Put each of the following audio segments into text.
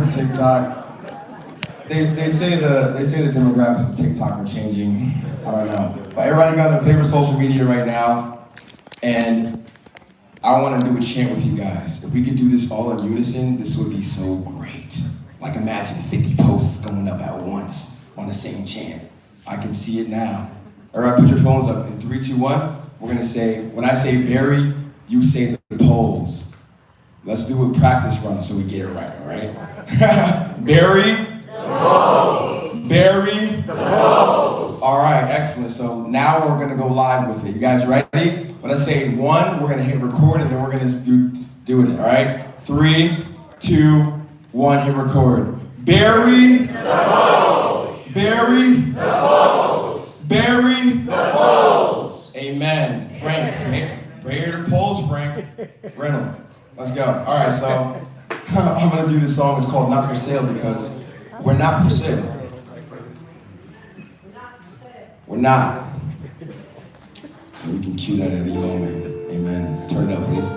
TikTok. They say the demographics of TikTok are changing. I don't know. But everybody got their favorite social media right now. And I want to do a chant with you guys. If we could do this all in unison, this would be so great. Like imagine 50 posts going up at once on the same chant. I can see it now. All right, put your phones up. In 3, 2, 1, we're gonna say, when I say Barry, you say the polls. Let's do a practice run so we get it right, all right? Barry. The polls. Barry. The polls. All right, excellent. So now we're gonna go live with it. You guys ready? When I say 1, we're gonna hit record and then we're gonna do it, all right? 3, 2, 1, hit record. Barry. The polls. Barry. The polls. Barry. The polls. Amen. Frank, Brayer and polls, Frank. Reynolds. Let's go. All right, so I'm gonna do this song. It's called Not For Sale because we're not for sale. We're not. So we can cue that at any moment. Amen. Turn it up, please.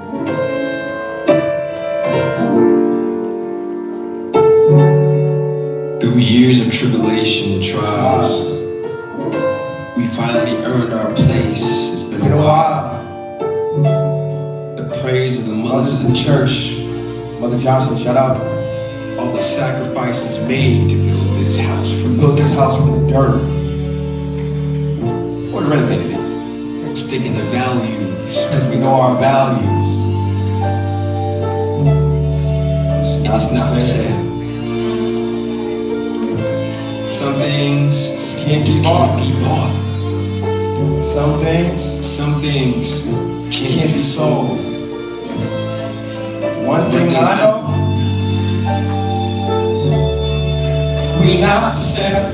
Through years of tribulation and trials, we finally earned our place. It's been a while. The praise of the mothers of the church. Mother Johnson, shout out. All the sacrifices made to build this house from the dirt. Or renovated it. Sticking to values, because we know our values. It's not for sale. Some things can't be bought. Some things can't be sold. One thing I know, we not for sale.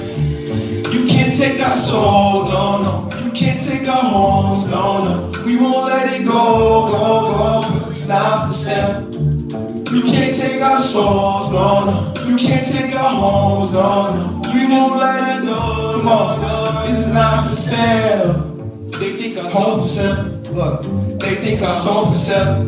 You can't take our souls, no, no. You can't take our homes, no, no. We won't let it go, cause it's not for sale. You can't take our souls, no, no. You can't take our homes, no, no. We won't let it go, no, it's not for sale. They think our soul for sale. Look, they think our soul for sale.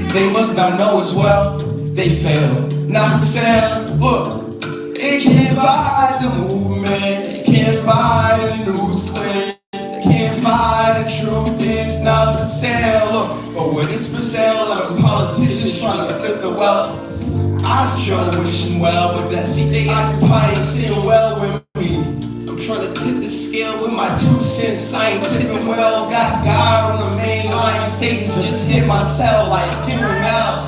They must not know as well. They fail, not for sale. Look, it can't buy the movement. It can't buy the news clip. It can't buy the truth. It's not for sale. Look, but when it's for sale, like politicians trying to flip the wealth. I was trying to wish them well, but that seat they occupy ain't sitting well with me. I'm trying to tip the scale with my 2 cents. I ain't tipping well. Got God on the main line. Satan just hit my cell like give him hell.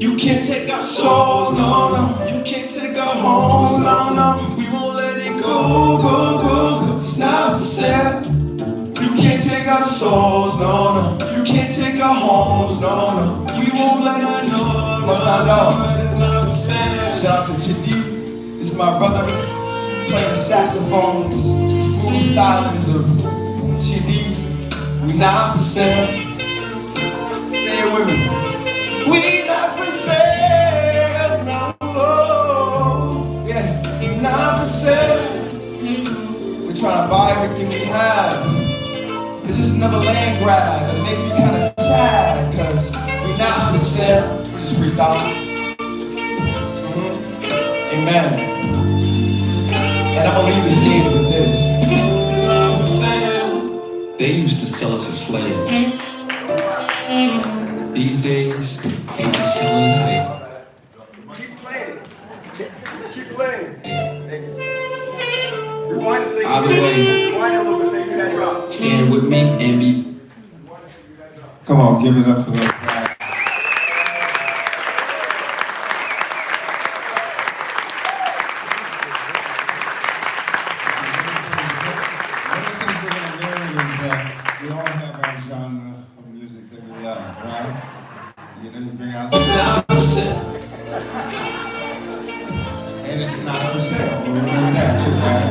You can't take our souls, no, no. You can't take our homes, no, no. We won't let it go, cause it's not for sale. You can't take our souls, no, no. You can't take our homes, no, no. We won't let it go. Must not know. Shout out to Chidi. This is my brother playing the saxophones, smooth stylings of Chidi. We not for sale. Say it with me. We not for sale, no. Yeah, we not for sale. We're trying to buy everything we have. It's just another land grab. It makes me kind of sad because we not for sale. We're just freestyling. Amen. And I'm gonna leave the stage with this. They used to sell us as slaves. These days, they just selling us slave. Keep playing. Keep playing. Either way, stand with me and be. Come on, give it up for them. We all have our genre of music that we love, right? You know, you bring out and it's not for sale. Remember that too, right?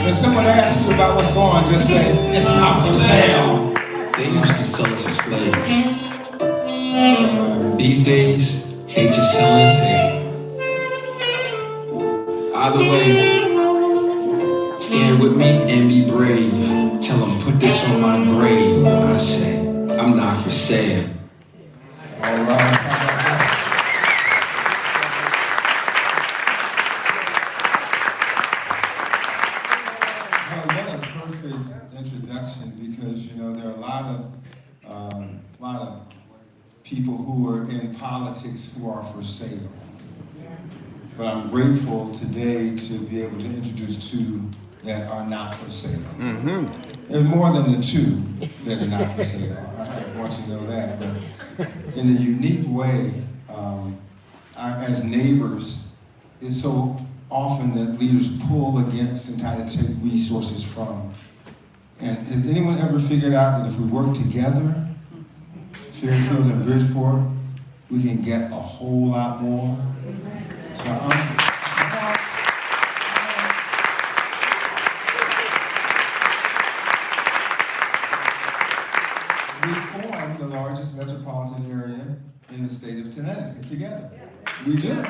When someone asks you about what's going on, just say, it's not for sale. They used to sell us as slaves. These days, they just selling us hay. Either way, stand with me and be brave. Tell them put this on my grave when I say I'm not for sale. All right. politics who are for sale. But I'm grateful today to be able to introduce two that are not for sale. There's more than the two that are not for sale. I want you to know that. But in a unique way, as neighbors, it's so often that leaders pull against and try to take resources from. And has anyone ever figured out that if we work together, Fairfield and Bridgeport, we can get a whole lot more? So we form the largest metropolitan area in the state of Connecticut together. We do.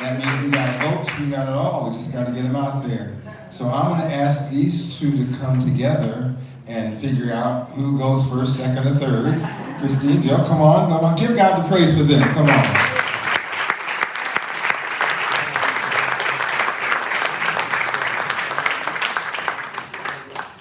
That means we got votes, we got it all, we just got to get them out there. So I'm going to ask these two to come together and figure out who goes first, second, or third. Christine, Joe, come on, give God the praise for them, come on.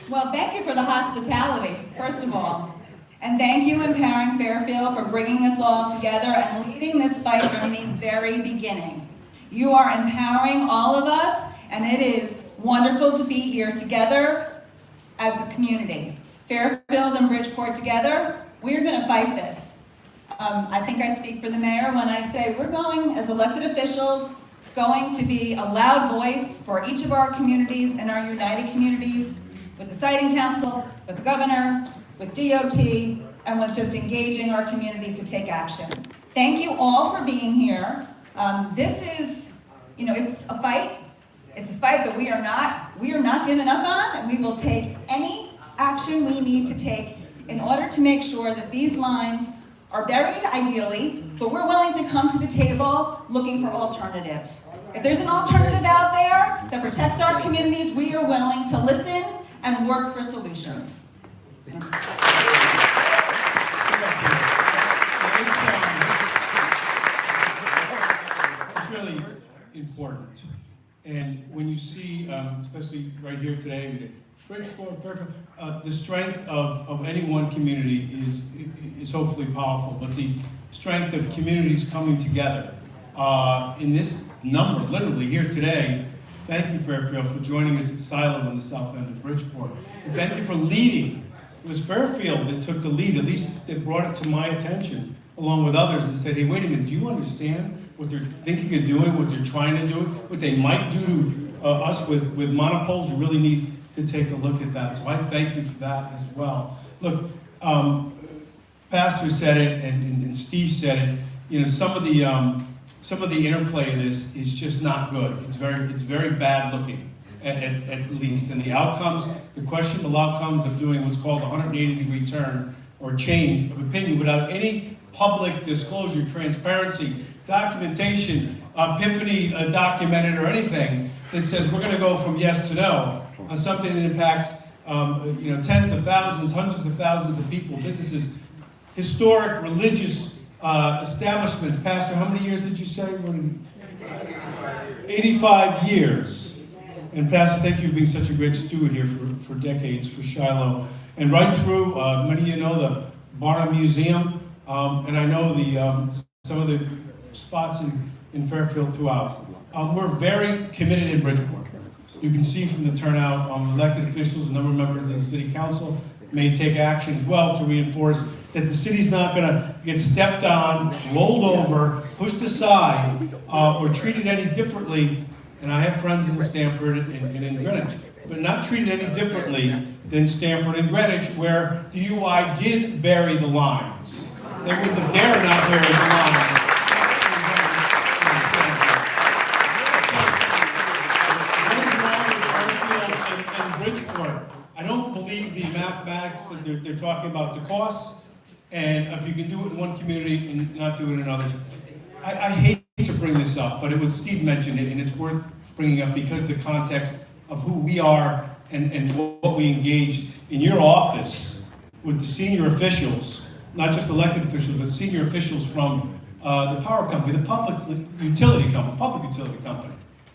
Well, thank you for the hospitality, first of all. And thank you, Empowering Fairfield, for bringing us all together and leading this fight from the very beginning. You are empowering all of us, and it is wonderful to be here together as a community. Fairfield and Bridgeport together, we're going to fight this. I think I speak for the mayor when I say we're going, as elected officials, going to be a loud voice for each of our communities and our united communities, with the Siting Council, with the governor, with DOT, and with just engaging our communities to take action. Thank you all for being here. This is, it's a fight. It's a fight that we are not giving up on, and we will take any action we need to take in order to make sure that these lines are buried ideally, but we're willing to come to the table looking for alternatives. If there's an alternative out there that protects our communities, we are willing to listen and work for solutions. It's really important. And when you see, especially right here today, Bridgeport, Fairfield, the strength of any one community is hopefully powerful, but the strength of communities coming together in this number, literally here today. Thank you, Fairfield, for joining us at Silo in the south end of Bridgeport. And thank you for leading. It was Fairfield that took the lead, at least they brought it to my attention, along with others, and said, hey, wait a minute, do you understand what they're thinking of doing, what they're trying to do, what they might do to us with monopoles? You really need to take a look at that. So I thank you for that as well. Look, Pastor said it, and Steve said it, some of the interplay of this is just not good. It's very bad looking, at least. And the outcomes, the questionable outcomes of doing what's called a 180-degree turn or change of opinion without any public disclosure, transparency, documentation, epiphany documented, or anything that says we're going to go from yes to no on something that impacts tens of thousands, hundreds of thousands of people, businesses, historic, religious establishments. Pastor, how many years did you say? 85 years. And Pastor, thank you for being such a great steward here for decades for Shiloh. And right through, many of you know the Barnum Museum, and I know some of the spots in Fairfield throughout. We're very committed in Bridgeport. You can see from the turnout, elected officials, a number of members of the city council may take action as well to reinforce that the city's not going to get stepped on, rolled over, pushed aside, or treated any differently. And I have friends in Stamford and in Greenwich, but not treated any differently than Stamford and Greenwich, where the UI did bury the lines. They wouldn't have dared not bury the lines. I don't believe the mathematics that they're talking about, the costs, and if you can do it in one community and not do it in others. I hate to bring this up, but Steve mentioned it, and it's worth bringing up because of the context of who we are and what we engaged in your office with the senior officials, not just elected officials, but senior officials from the power company, the public utility company,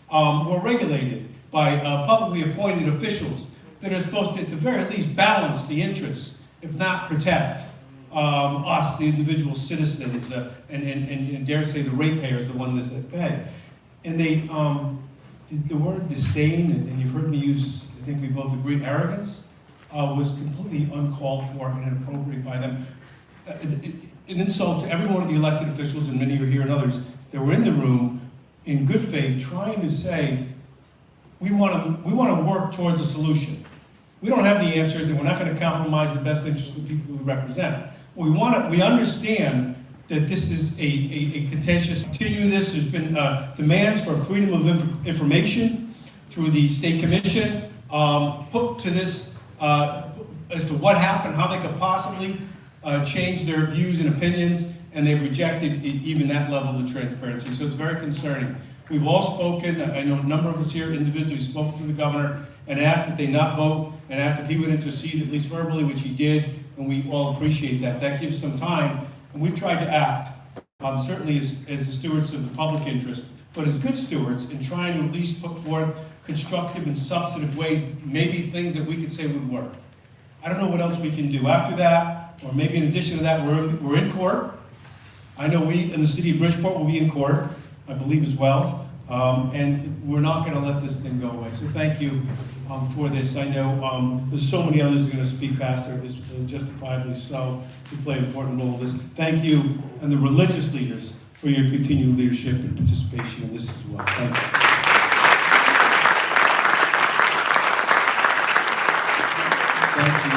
who are regulated by publicly appointed officials that are supposed to, at the very least, balance the interests, if not protect, us, the individual citizens, and dare say the ratepayers, the ones that pay. And they, the word disdain, and you've heard me use, I think we both agree, arrogance, was completely uncalled for and inappropriate by them. An insult to every one of the elected officials, and many are here and others, that were in the room in good faith trying to say, we want to work towards a solution. We don't have the answers, and we're not going to compromise the best interests of the people we represent. We understand that this is a contentious, continue this. There's been demands for freedom of information through the state commission, put to this as to what happened, how they could possibly change their views and opinions, and they've rejected even that level of transparency. So it's very concerning. We've all spoken, I know a number of us here individually spoke to the governor and asked that they not vote, and asked if he would intercede, at least verbally, which he did, and we all appreciate that. That gives some time, and we've tried to act, certainly as the stewards of the public interest, but as good stewards in trying to at least put forth constructive and substantive ways, maybe things that we could say would work. I don't know what else we can do after that, or maybe in addition to that, we're in court. I know we in the city of Bridgeport will be in court, I believe as well, and we're not going to let this thing go away. So thank you for this. I know there's so many others who are going to speak, Pastor, justifiably so, to play an important role in this. Thank you, and the religious leaders, for your continued leadership and participation in this as well. Thank you. Thank you.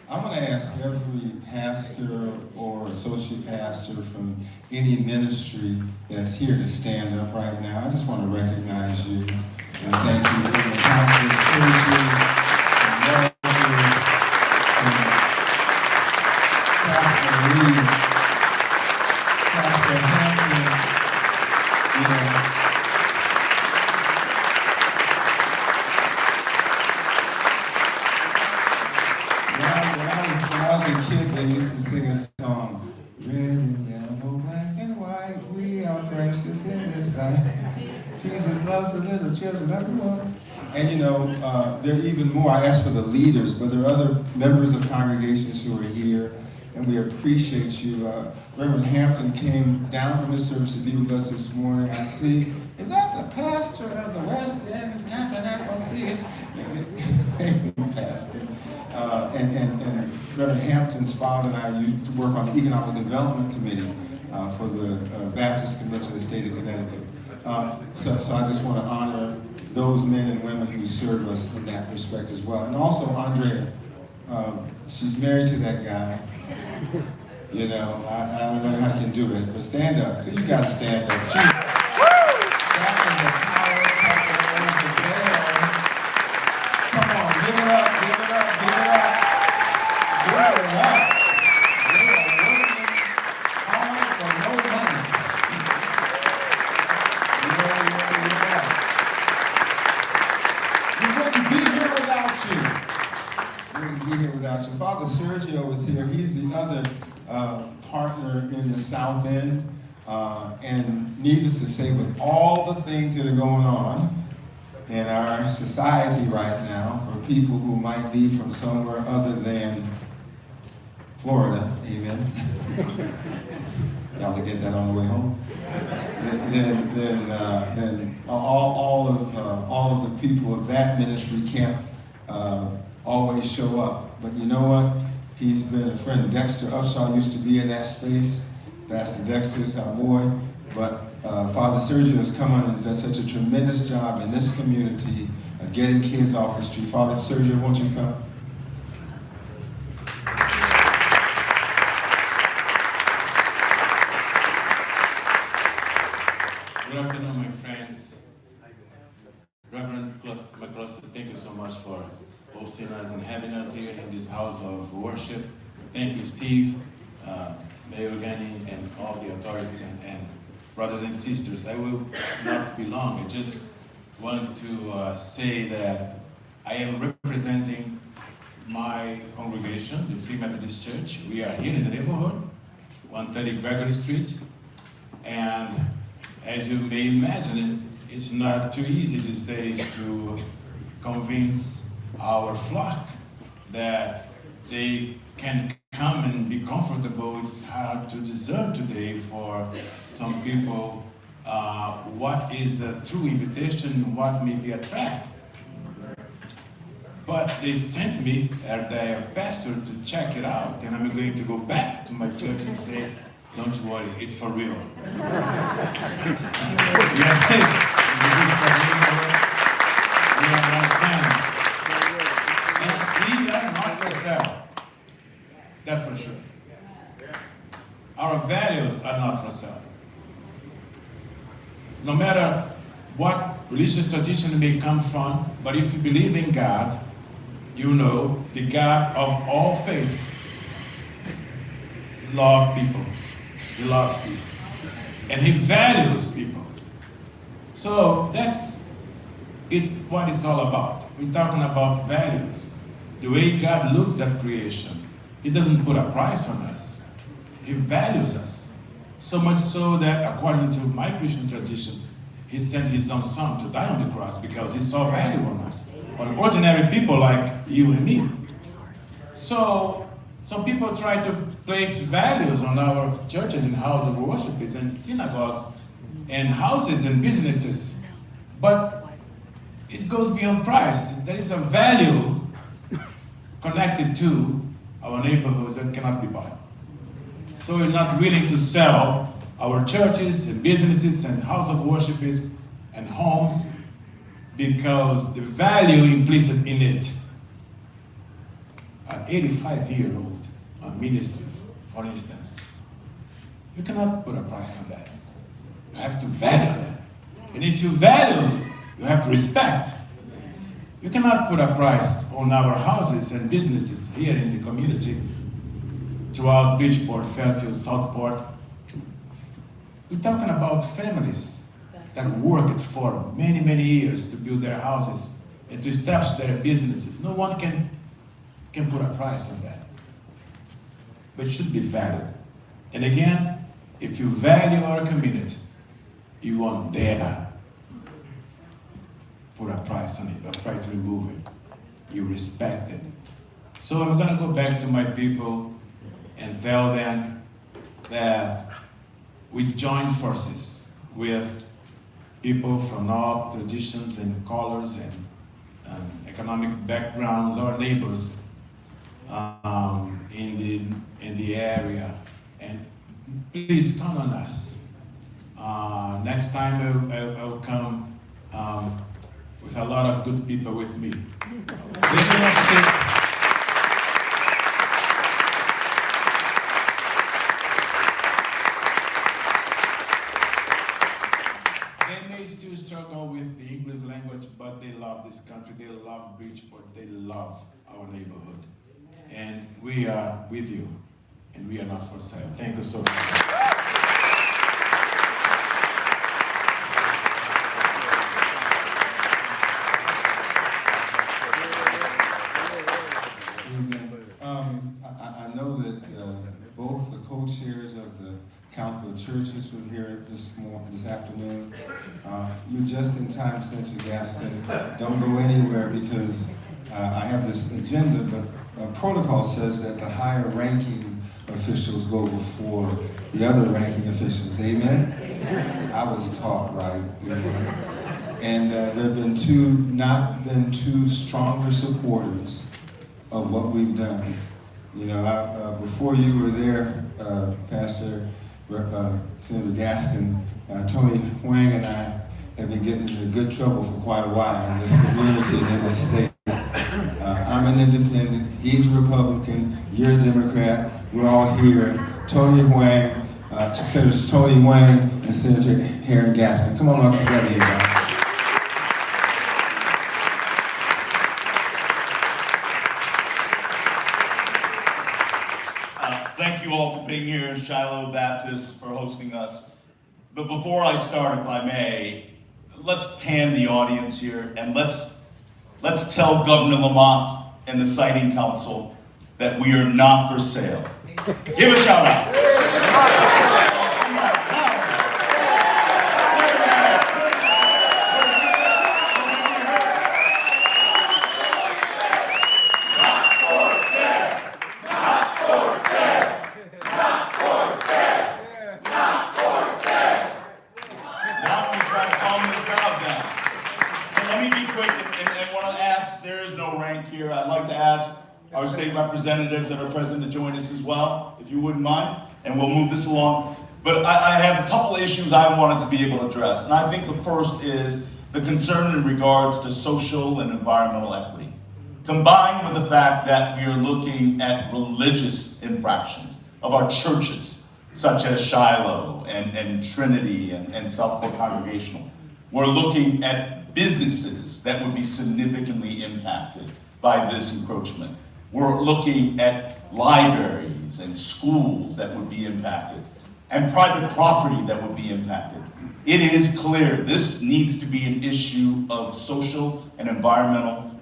I'm going to ask every pastor or associate pastor from any ministry that's here to stand up right now. I just want to recognize you and thank you for the council of churches and Pastor Lee, Pastor Hampton, you know. When I was a kid, they used to sing a song, red and yellow, black and white, we are precious in His sight. Jesus loves the little children everyone. And you know, there are even more. I asked for the leaders, but there are other members of congregations who are here, and we appreciate you. Reverend Hampton came down from his service to be with us this morning. I see, is that the pastor of the West End Tabernacle? I see it. Pastor. And Reverend Hampton's father and I used to work on the Economic Development Committee for the Baptist Convention of the state of Connecticut. So I just want to honor those men and women who serve us in that respect as well. And also Andrea, she's married to that guy. You know, I don't know how you can do it, but stand up. So you got to stand up. That is a power couple over there. Come on, give it up, give it up, give it up. Give it up. They are working hard for no money. Yeah. We wouldn't be here without you. We wouldn't be here without you. Father Sergio is here. He's the other partner in the South End. And needless to say, with all the things that are going on in our society right now, for people who might be from somewhere other than Florida, amen. Y'all to get that on the way home. Then all of the people of that ministry can't always show up. But you know what? He's been a friend. Dexter Upshaw used to be in that space. Pastor Dexter's our boy. But Father Sergio has come on and done such a tremendous job in this community of getting kids off the street. Father Sergio, won't you come? Good afternoon, my friends. Reverend McCluster, thank you so much for hosting us and having us here in this house of worship. Thank you, Steve, Mayor Ganning, and all the authorities and brothers and sisters. I will not be long. I just want to say that I am representing my congregation, the Free Methodist Church. We are here in the neighborhood, 130 Gregory Street, and as you may imagine, it's not too easy these days to convince our flock that they can come and be comfortable. It's hard to discern today for some people what is a true invitation, what may be a trap. But they sent me as their pastor to check it out, and I'm going to go back to my church and say, don't worry, it's for real. We are safe. We are my friends. And we are not for sale. That's for sure. Our values are not for sale. No matter what religious tradition may come from, but if you believe in God, you know the God of all faiths loves people. He loves people. And he values people. So that's what it's all about. We're talking about values. The way God looks at creation. He doesn't put a price on us. He values us. So much so that, according to my Christian tradition, he sent his own son to die on the cross because he saw value on us, on ordinary people like you and me. So some people try to place values on our churches and houses of worship and synagogues and houses and businesses, but it goes beyond price. There is a value connected to our neighborhoods that cannot be bought. So we're not willing to sell our churches and businesses and house of worship and homes because the value implicit in it. An 85-year-old minister, for instance, you cannot put a price on that. You have to value that. And if you value, you have to respect. You cannot put a price on our houses and businesses here in the community throughout Bridgeport, Fairfield, Southport. We're talking about families that worked for many, many years to build their houses and to establish their businesses. No one can put a price on that. But it should be valued. And again, if you value our community, you won't dare put a price on it or try to remove it. You respect it. So I'm going to go back to my people and tell them that we join forces with people from all traditions and colors and economic backgrounds, our neighbors in the area. And please count on us. Next time I'll come with a lot of good people with me. They may still struggle with the English language, but they love this country. They love Bridgeport. They love our neighborhood. And we are with you, and we are not for sale. Thank you so much. I know that both the co-chairs of the Council of Churches were here this afternoon. You're just in time, Senator Gaskin. Don't go anywhere because I have this agenda, but protocol says that the higher ranking officials go before the other ranking officials. Amen? Amen. I was taught right, you know. And there have not been two stronger supporters of what we've done. You know, before you were there, Pastor Senator Gaskin, Tony Huang and I have been getting into good trouble for quite a while in this community and in this state. I'm an independent, he's a Republican, you're a Democrat, we're all here. Tony Huang, Senators Tony Huang and Senator Aaron Gaskin. Come on up together here, guys. Thank you all for being here, Shiloh Baptist, for hosting us. But before I start, if I may, let's pan the audience here and let's tell Governor Lamont and the Siting Council that we are not for sale. Give a shout out. state representatives that are present to join us as well, if you wouldn't mind, and we'll move this along. But I have a couple issues I wanted to be able to address, and I think the first is the concern in regards to social and environmental equity, combined with the fact that we are looking at religious infractions of our churches, such as Shiloh and Trinity and Southport Congregational. We're looking at businesses that would be significantly impacted by this encroachment. We're looking at libraries and schools that would be impacted, and private property that would be impacted. It is clear this needs to be an issue of social and environmental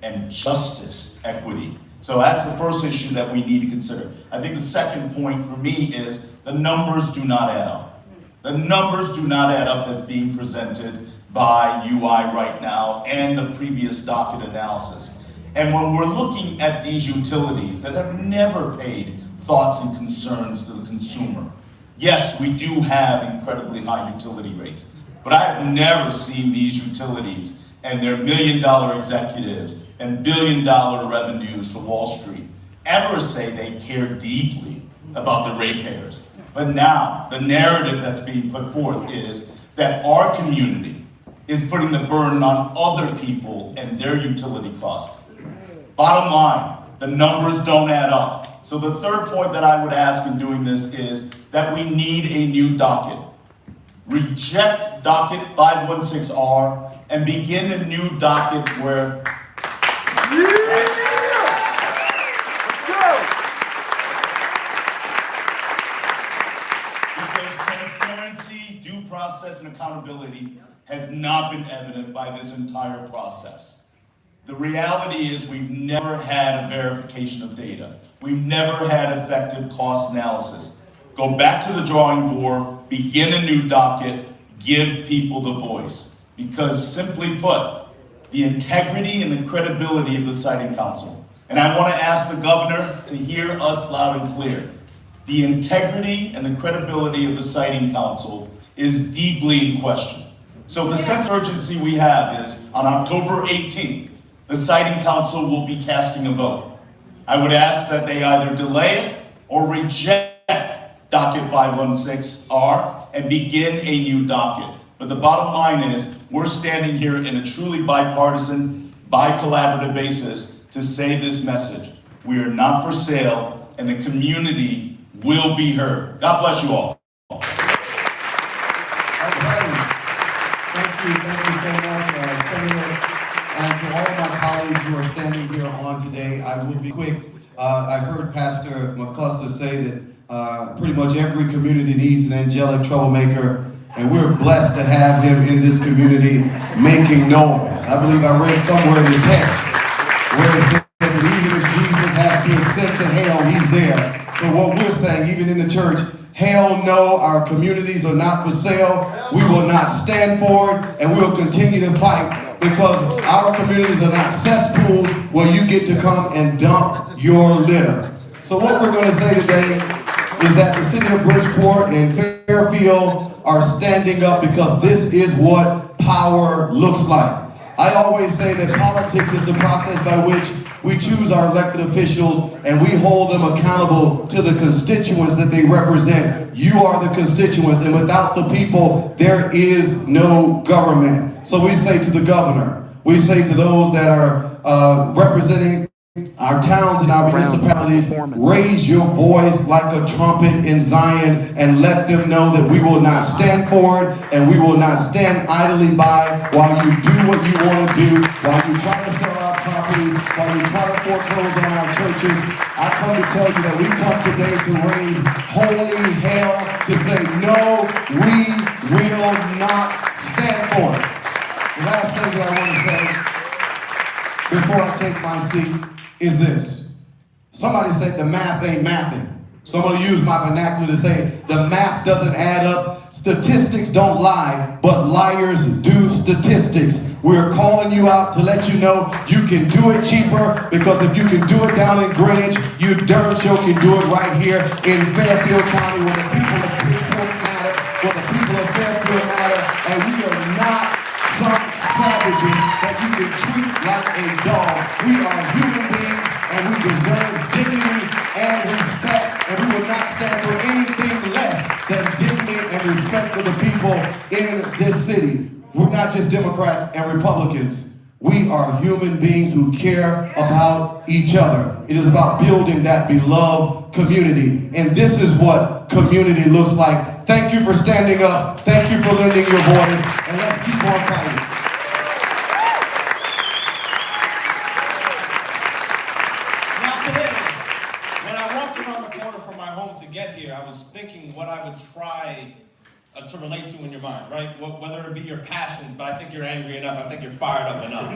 and justice equity. So that's the first issue that we need to consider. I think the second point for me is the numbers do not add up. The numbers do not add up as being presented by UI right now and the previous docket analysis. And when we're looking at these utilities that have never paid thoughts and concerns to the consumer, yes, we do have incredibly high utility rates, but I have never seen these utilities and their million-dollar executives and billion-dollar revenues to Wall Street ever say they care deeply about the ratepayers. But now, the narrative that's being put forth is that our community is putting the burden on other people and their utility costs. Bottom line, the numbers don't add up. So the third point that I would ask in doing this is that we need a new docket. Reject docket 516R and begin a new docket where because transparency, due process, and accountability has not been evident by this entire process. The reality is we've never had a verification of data. We've never had effective cost analysis. Go back to the drawing board, begin a new docket, give people the voice. Because simply put, the integrity and the credibility of the Siting Council, and I want to ask the governor to hear us loud and clear, the integrity and the credibility of the Siting Council is deeply in question. So the sense of urgency we have is on October 18th, the Siting Council will be casting a vote. I would ask that they either delay it or reject docket 516R and begin a new docket. But the bottom line is we're standing here in a truly bipartisan, bi-collaborative basis to say this message. We are not for sale and the community will be heard. God bless you all. Thank you so much, Senator. And to all of my colleagues who are standing here on today, I will be quick. I heard Pastor McCluster say that pretty much every community needs an angelic troublemaker, and we're blessed to have him in this community making noise. I believe I read somewhere in the text where it said that even if Jesus has to ascend to hell, he's there. So what we're saying, even in the church, hell no, our communities are not for sale. We will not stand for it, and we'll continue to fight because our communities are not cesspools where you get to come and dump your litter. So what we're going to say today is that the city of Bridgeport and Fairfield are standing up because this is what power looks like. I always say that politics is the process by which we choose our elected officials and we hold them accountable to the constituents that they represent. You are the constituents, and without the people, there is no government. So we say to the governor, we say to those that are representing our towns and our municipalities, raise your voice like a trumpet in Zion and let them know that we will not stand for it and we will not stand idly by while you do what you want to do, while you try to sell our properties, while you try to foreclose on our churches. I come to tell you that we come today to raise holy hell to say, no, we will not stand for it. The last thing that I want to say before I take my seat is this. Somebody said the math ain't mathing. So I'm going to use my vernacular to say the math doesn't add up. Statistics don't lie, but liars do statistics. We're calling you out to let you know you can do it cheaper, because if you can do it down in Greenwich, you darn sure can do it right here in Fairfield County where the people of Bridgeport matter, where the people of Fairfield matter, and we are not some savages that you can treat like a dog. We are human beings, and and we deserve dignity and respect, and we will not stand for anything less than dignity and respect for the people in this city. We're not just Democrats and Republicans. We are human beings who care about each other. It is about building that beloved community, and this is what community looks like. Thank you for standing up. Thank you for lending your voice, and let's keep on fighting. Now today, when I walked around the corner from my home to get here, I was thinking what I would try to relate to in your mind, right? Whether it be your passions, but I think you're angry enough, I think you're fired up enough.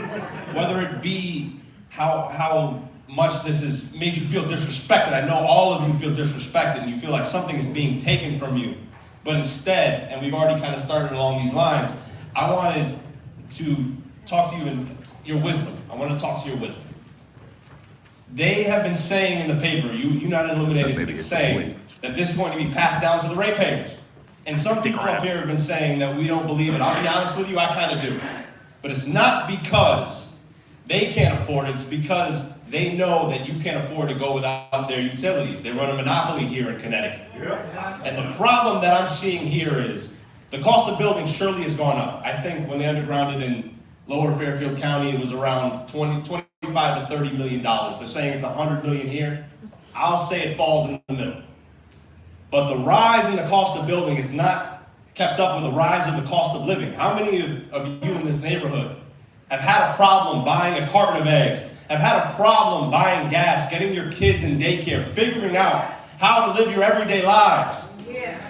Whether it be how much this has made you feel disrespected. I know all of you feel disrespected and you feel like something is being taken from you. But instead, and we've already kind of started along these lines, I wanted to talk to you in your wisdom. I want to talk to your wisdom. They have been saying in the paper, United Illuminated have been saying that this is going to be passed down to the ratepayers. And some people up here have been saying that we don't believe it. I'll be honest with you, I kind of do. But it's not because they can't afford it, it's because they know that you can't afford to go without their utilities. They run a monopoly here in Connecticut. Yeah. And the problem that I'm seeing here is the cost of building surely has gone up. I think when they undergrounded in Lower Fairfield County, it was around 25 to $30 million. They're saying it's 100 million here. I'll say it falls in the middle. But the rise in the cost of building is not kept up with the rise of the cost of living. How many of you in this neighborhood have had a problem buying a carton of eggs, have had a problem buying gas, getting your kids in daycare, figuring out how to live your everyday lives? Yeah.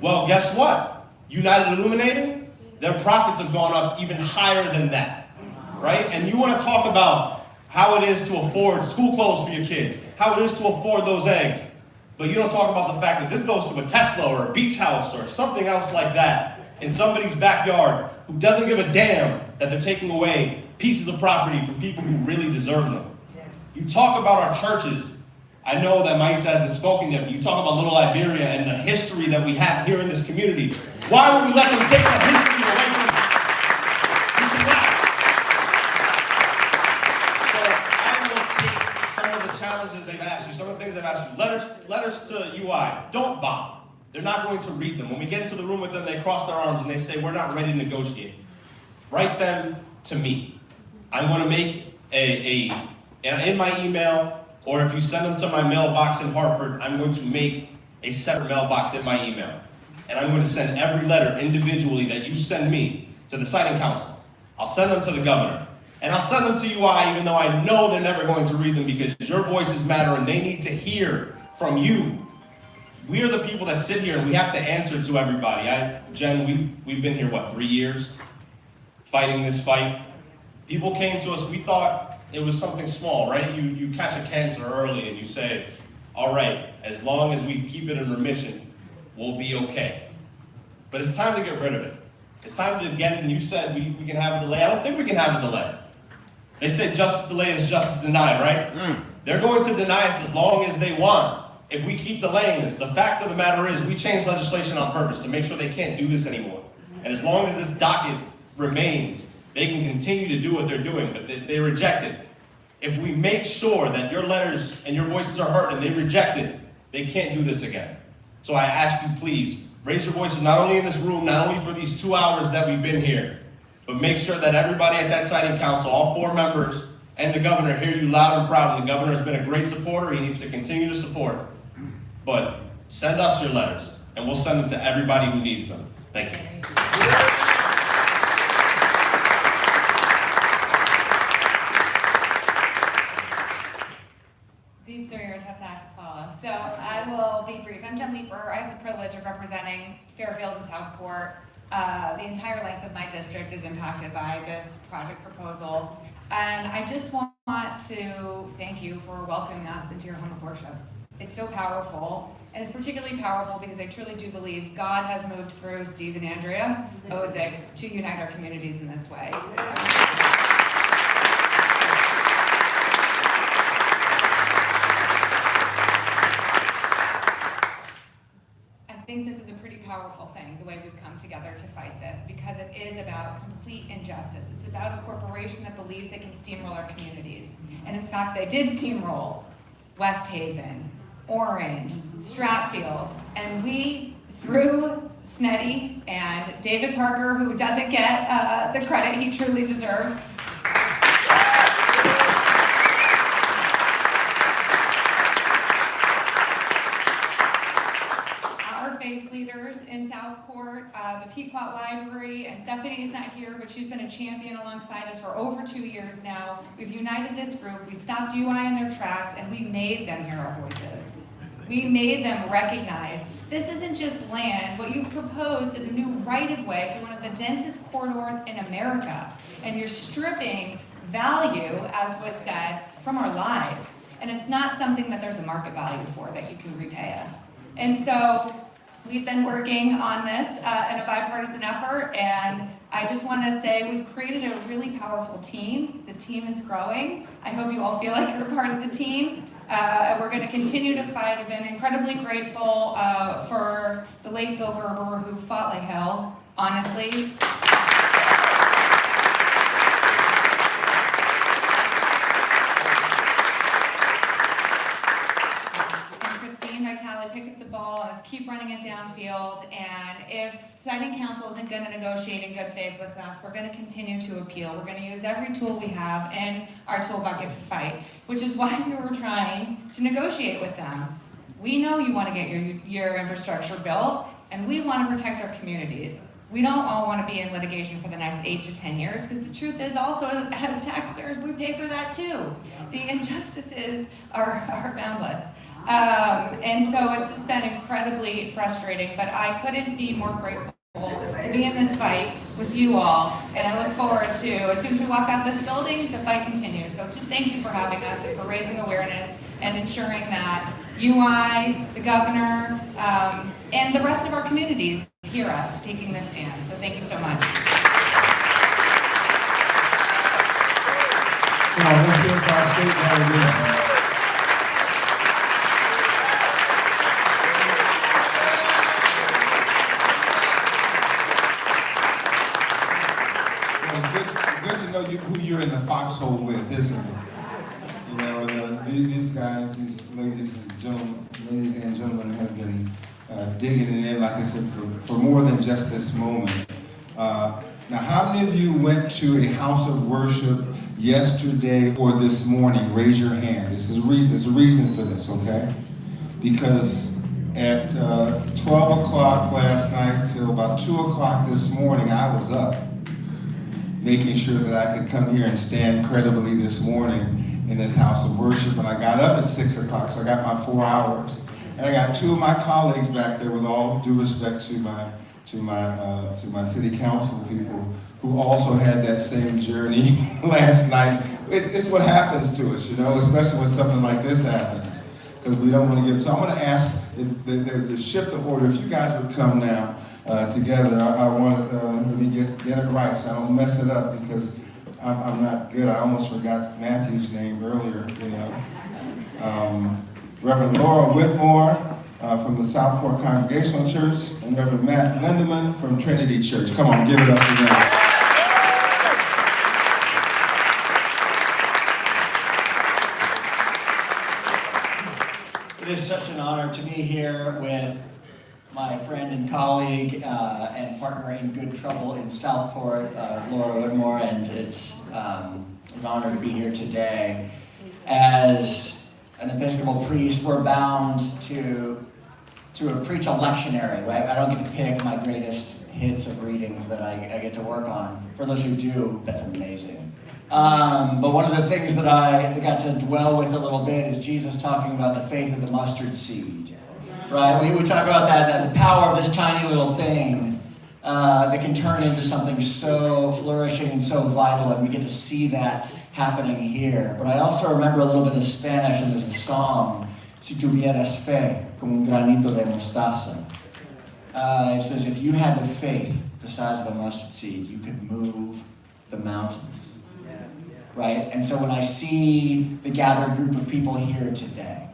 Well, guess what? United Illuminated, their profits have gone up even higher than that, right? And you want to talk about how it is to afford school clothes for your kids, how it is to afford those eggs. But you don't talk about the fact that this goes to a Tesla or a beach house or something else like that in somebody's backyard who doesn't give a damn that they're taking away pieces of property from people who really deserve them. You talk about our churches. I know that Maisa hasn't spoken yet, but you talk about Little Liberia and the history that we have here in this community. Why would we let them take that history away from us? We cannot. So I will take some of the challenges they've asked you, some of the things they've asked you. Letters to UI, don't bother. They're not going to read them. When we get into the room with them, they cross their arms and they say, we're not ready to negotiate. Write them to me. I'm going to make in my email, or if you send them to my mailbox in Hartford, I'm going to make a separate mailbox in my email. And I'm going to send every letter individually that you send me to the Siting Council. I'll send them to the governor. And I'll send them to UI even though I know they're never going to read them because your voices matter and they need to hear from you. We are the people that sit here and we have to answer to everybody. Jen, we've been here, 3 years? Fighting this fight. People came to us, we thought it was something small, right? You catch a cancer early and you say, all right, as long as we keep it in remission, we'll be okay. But it's time to get rid of it. It's time to get it, and you said we can have a delay. I don't think we can have a delay. They said justice delayed is justice denied, right? They're going to deny us as long as they want. If we keep delaying this, the fact of the matter is we changed legislation on purpose to make sure they can't do this anymore. And as long as this docket remains, they can continue to do what they're doing, but they reject it. If we make sure that your letters and your voices are heard and they reject it, they can't do this again. So I ask you, please, raise your voices not only in this room, not only for these 2 hours that we've been here, but make sure that everybody at that Siting Council, all 4 members, and the governor hear you loud and proud. And the governor has been a great supporter. He needs to continue to support. But send us your letters, and we'll send them to everybody who needs them. Thank you. These 3 are a tough act to follow, so I will be brief. I'm Jen Leeper. I have the privilege of representing Fairfield and Southport. The entire length of my district is impacted by this project proposal. And I just want to thank you for welcoming us into your home of worship. It's so powerful, and it's particularly powerful because I truly do believe God has moved through Steve and Andrea Ozick to unite our communities in this way. I think this is a pretty powerful thing, the way we've come together to fight this, because it is about complete injustice. It's about a corporation that believes they can steamroll our communities. And in fact, they did steamroll West Haven, Orange, Stratfield, and we, through Sneddy and David Parker, who doesn't get the credit he truly deserves, faith leaders in Southport, the Pequot Library, and Stephanie's not here, but she's been a champion alongside us for over 2 years now. We've united this group, we stopped UI in their tracks, and we made them hear our voices. We made them recognize this isn't just land. What you've proposed is a new right-of-way through one of the densest corridors in America, and you're stripping value, as was said, from our lives. And it's not something that there's a market value for that you can repay us. And so, we've been working on this in a bipartisan effort, and I just want to say we've created a really powerful team. The team is growing. I hope you all feel like you're part of the team. We're going to continue to fight. I've been incredibly grateful for the late Bill Gerber, who fought like hell, honestly. Picked up the ball and let's keep running it downfield, and if Siting Council isn't going to negotiate in good faith with us, we're going to continue to appeal. We're going to use every tool we have in our tool bucket to fight, which is why we were trying to negotiate with them. We know you want to get your infrastructure built, and we want to protect our communities. We don't all want to be in litigation for the next 8 to 10 years, because the truth is also, as taxpayers, we pay for that too. The injustices are boundless. And so it's just been incredibly frustrating, but I couldn't be more grateful to be in this fight with you all, and I look forward to, as soon as we walk out this building, the fight continues. So just thank you for having us and for raising awareness and ensuring that UI, the governor, and the rest of our communities hear us taking this stand. So thank you so much. Let's hear it for our state delegation. Who you're in the foxhole with, isn't it? You know, these guys, these ladies and gentlemen have been digging it in, like I said, for more than just this moment. Now, how many of you went to a house of worship yesterday or this morning? Raise your hand. There's a reason for this, okay? Because at 12 o'clock last night till about 2 o'clock this morning, I was up, making sure that I could come here and stand credibly this morning in this house of worship. And I got up at 6 o'clock, so I got my 4 hours. And I got 2 of my colleagues back there, with all due respect to my city council people, who also had that same journey last night. It's what happens to us, you know, especially when something like this happens, because we don't want to give. So I'm going to ask the shift of order. If you guys would come now. Together, I want to let me get it right so I don't mess it up, because I'm not good. I almost forgot Matthew's name earlier, you know. Reverend Laura Whitmore from the Southport Congregational Church, and Reverend Matt Lindeman from Trinity Church. Come on, give it up for them. It is such an honor to be here with my friend and colleague and partner in good trouble in Southport, Laura Whitmore, and it's an honor to be here today. As an Episcopal priest, we're bound to preach a lectionary, right? I don't get to pick my greatest hits of readings that I get to work on. For those who do, that's amazing. But one of the things that I got to dwell with a little bit is Jesus talking about the faith of the mustard seed. Right, we talk about that the power of this tiny little thing that can turn into something so flourishing and so vital, and we get to see that happening here. But I also remember a little bit of Spanish, and there's a song, Si tuvieras fe, como un granito de mostaza. It says, if you had the faith the size of a mustard seed, you could move the mountains. Right? And so when I see the gathered group of people here today,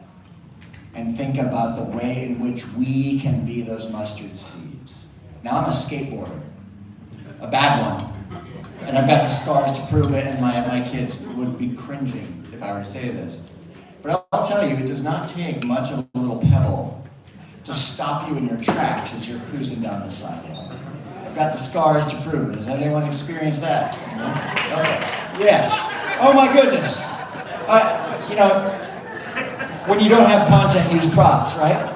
and think about the way in which we can be those mustard seeds. Now, I'm a skateboarder, a bad one, and I've got the scars to prove it, and my kids would be cringing if I were to say this. But I'll tell you, it does not take much of a little pebble to stop you in your tracks as you're cruising down the sidewalk. I've got the scars to prove it. Has anyone experienced that? Okay. Yes. Oh my goodness. You know, when you don't have content, use props, right?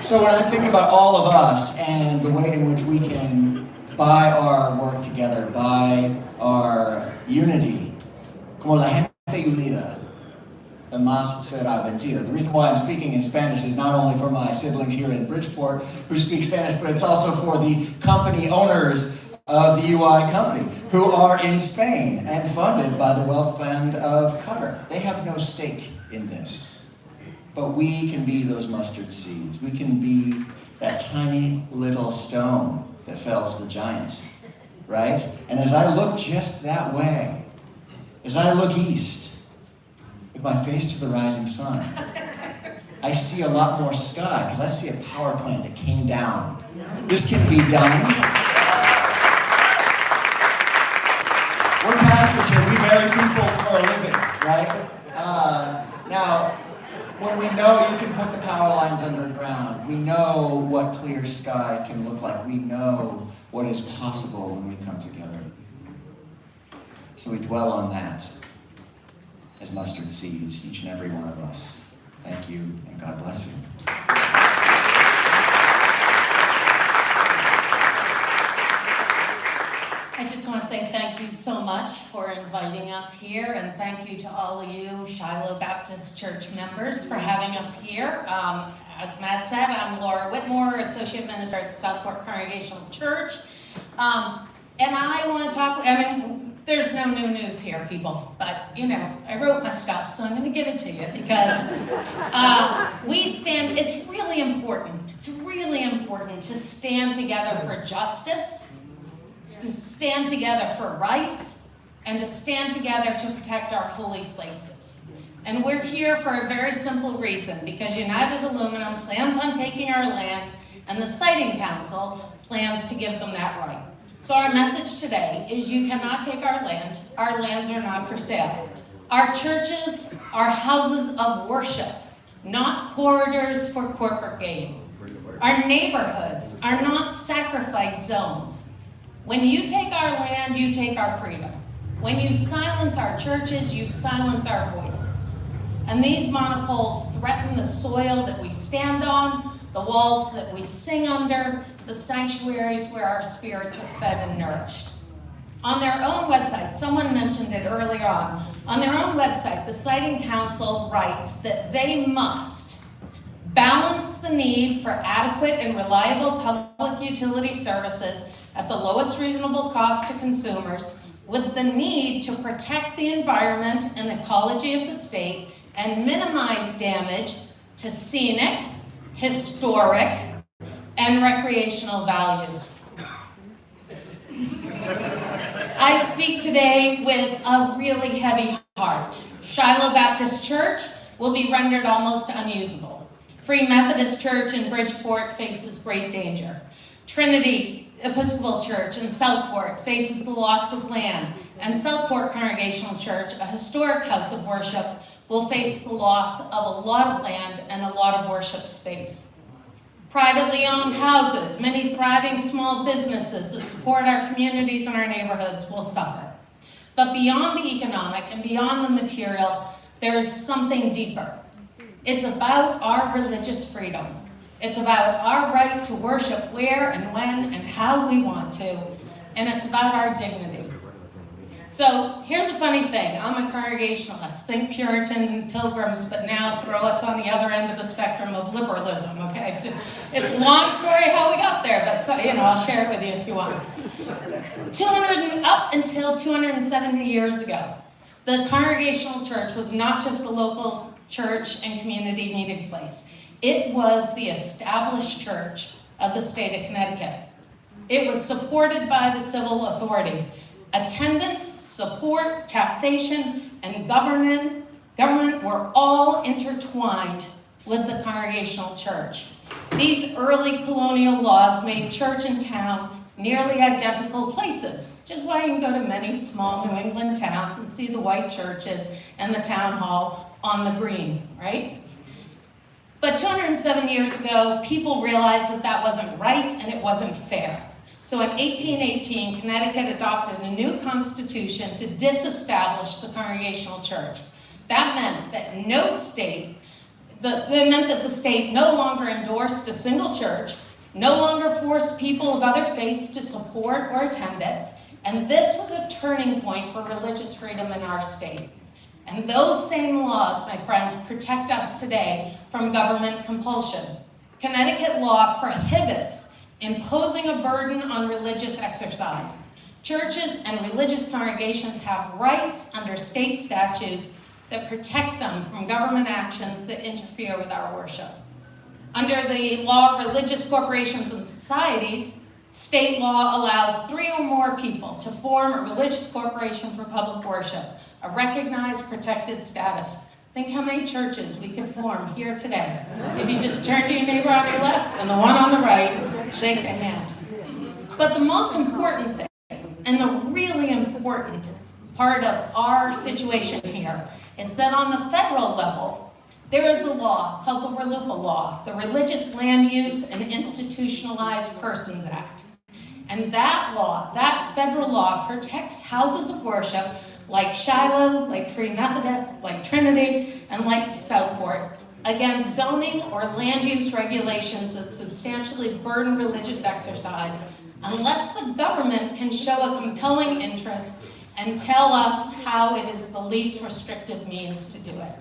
So when I think about all of us and the way in which we can, by our work together, by our unity, como la gente unida, más será vencida. The reason why I'm speaking in Spanish is not only for my siblings here in Bridgeport who speak Spanish, but it's also for the company owners of the UI company who are in Spain and funded by the wealth fund of Qatar. They have no stake in this. But we can be those mustard seeds. We can be that tiny little stone that fells the giant, right? And as I look just that way, as I look east, with my face to the rising sun, I see a lot more sky, because I see a power plant that came down. This can be done. We're pastors here, we marry people for a living, right? Now, when we know you can put the power lines underground, we know what clear sky can look like. We know what is possible when we come together. So we dwell on that as mustard seeds, each and every one of us. Thank you, and God bless you. I just want to say thank you so much for inviting us here, and thank you to all of you Shiloh Baptist Church members for having us here. As Matt said, I'm Laura Whitmore, Associate Minister at Southport Congregational Church. And I want to talk, there's no new news here, people, but I wrote my stuff, so I'm going to give it to you because it's really important. It's really important to stand together for justice, to stand together for rights, and to stand together to protect our holy places. And we're here for a very simple reason, because United Aluminum plans on taking our land, and the Siting Council plans to give them that right. So our message today is you cannot take our land. Our lands are not for sale. Our churches are houses of worship, not corridors for corporate gain. Our neighborhoods are not sacrifice zones. When you take our land, you take our freedom. When you silence our churches, you silence our voices. And these monopoles threaten the soil that we stand on, the walls that we sing under, the sanctuaries where our spirits are fed and nourished. On their own website, someone mentioned it earlier on their own website, the Siting Council writes that they must balance the need for adequate and reliable public utility services at the lowest reasonable cost to consumers with the need to protect the environment and ecology of the state and minimize damage to scenic, historic, and recreational values. I speak today with a really heavy heart. Shiloh Baptist Church will be rendered almost unusable. Free Methodist Church in Bridgeport faces great danger. Trinity Episcopal Church in Southport faces the loss of land, and Southport Congregational Church, a historic house of worship, will face the loss of a lot of land and a lot of worship space. Privately owned houses, many thriving small businesses that support our communities and our neighborhoods will suffer. But beyond the economic and beyond the material, there's something deeper. It's about our religious freedom. It's about our right to worship where and when and how we want to, and it's about our dignity. So here's a funny thing. I'm a Congregationalist. Think Puritan pilgrims, but now throw us on the other end of the spectrum of liberalism, okay? It's a long story how we got there, but I'll share it with you if you want. Up until 270 years ago, the Congregational Church was not just a local church and community meeting place. It was the established church of the state of Connecticut. It was supported by the civil authority. Attendance, support, taxation, and governance Government were all intertwined with the Congregational Church. These early colonial laws made church and town nearly identical places, which is why you can go to many small New England towns and see the white churches and the town hall on the green, right? But 207 years ago, people realized that that wasn't right and it wasn't fair. So in 1818, Connecticut adopted a new constitution to disestablish the Congregational Church. That meant that the state no longer endorsed a single church, no longer forced people of other faiths to support or attend it, and this was a turning point for religious freedom in our state. And those same laws, my friends, protect us today from government compulsion. Connecticut law prohibits imposing a burden on religious exercise. Churches and religious congregations have rights under state statutes that protect them from government actions that interfere with our worship. Under the law of religious corporations and societies, state law allows 3 or more people to form a religious corporation for public worship, a recognized protected status. Think how many churches we could form here today. If you just turn to your neighbor on your left and the one on the right, shake their hand. But the most important thing, and the really important part of our situation here, is that on the federal level, there is a law called the RLUIPA law, the Religious Land Use and Institutionalized Persons Act. And that law, that federal law, protects houses of worship like Shiloh, like Free Methodist, like Trinity, and like Southport against zoning or land use regulations that substantially burden religious exercise unless the government can show a compelling interest and tell us how it is the least restrictive means to do it.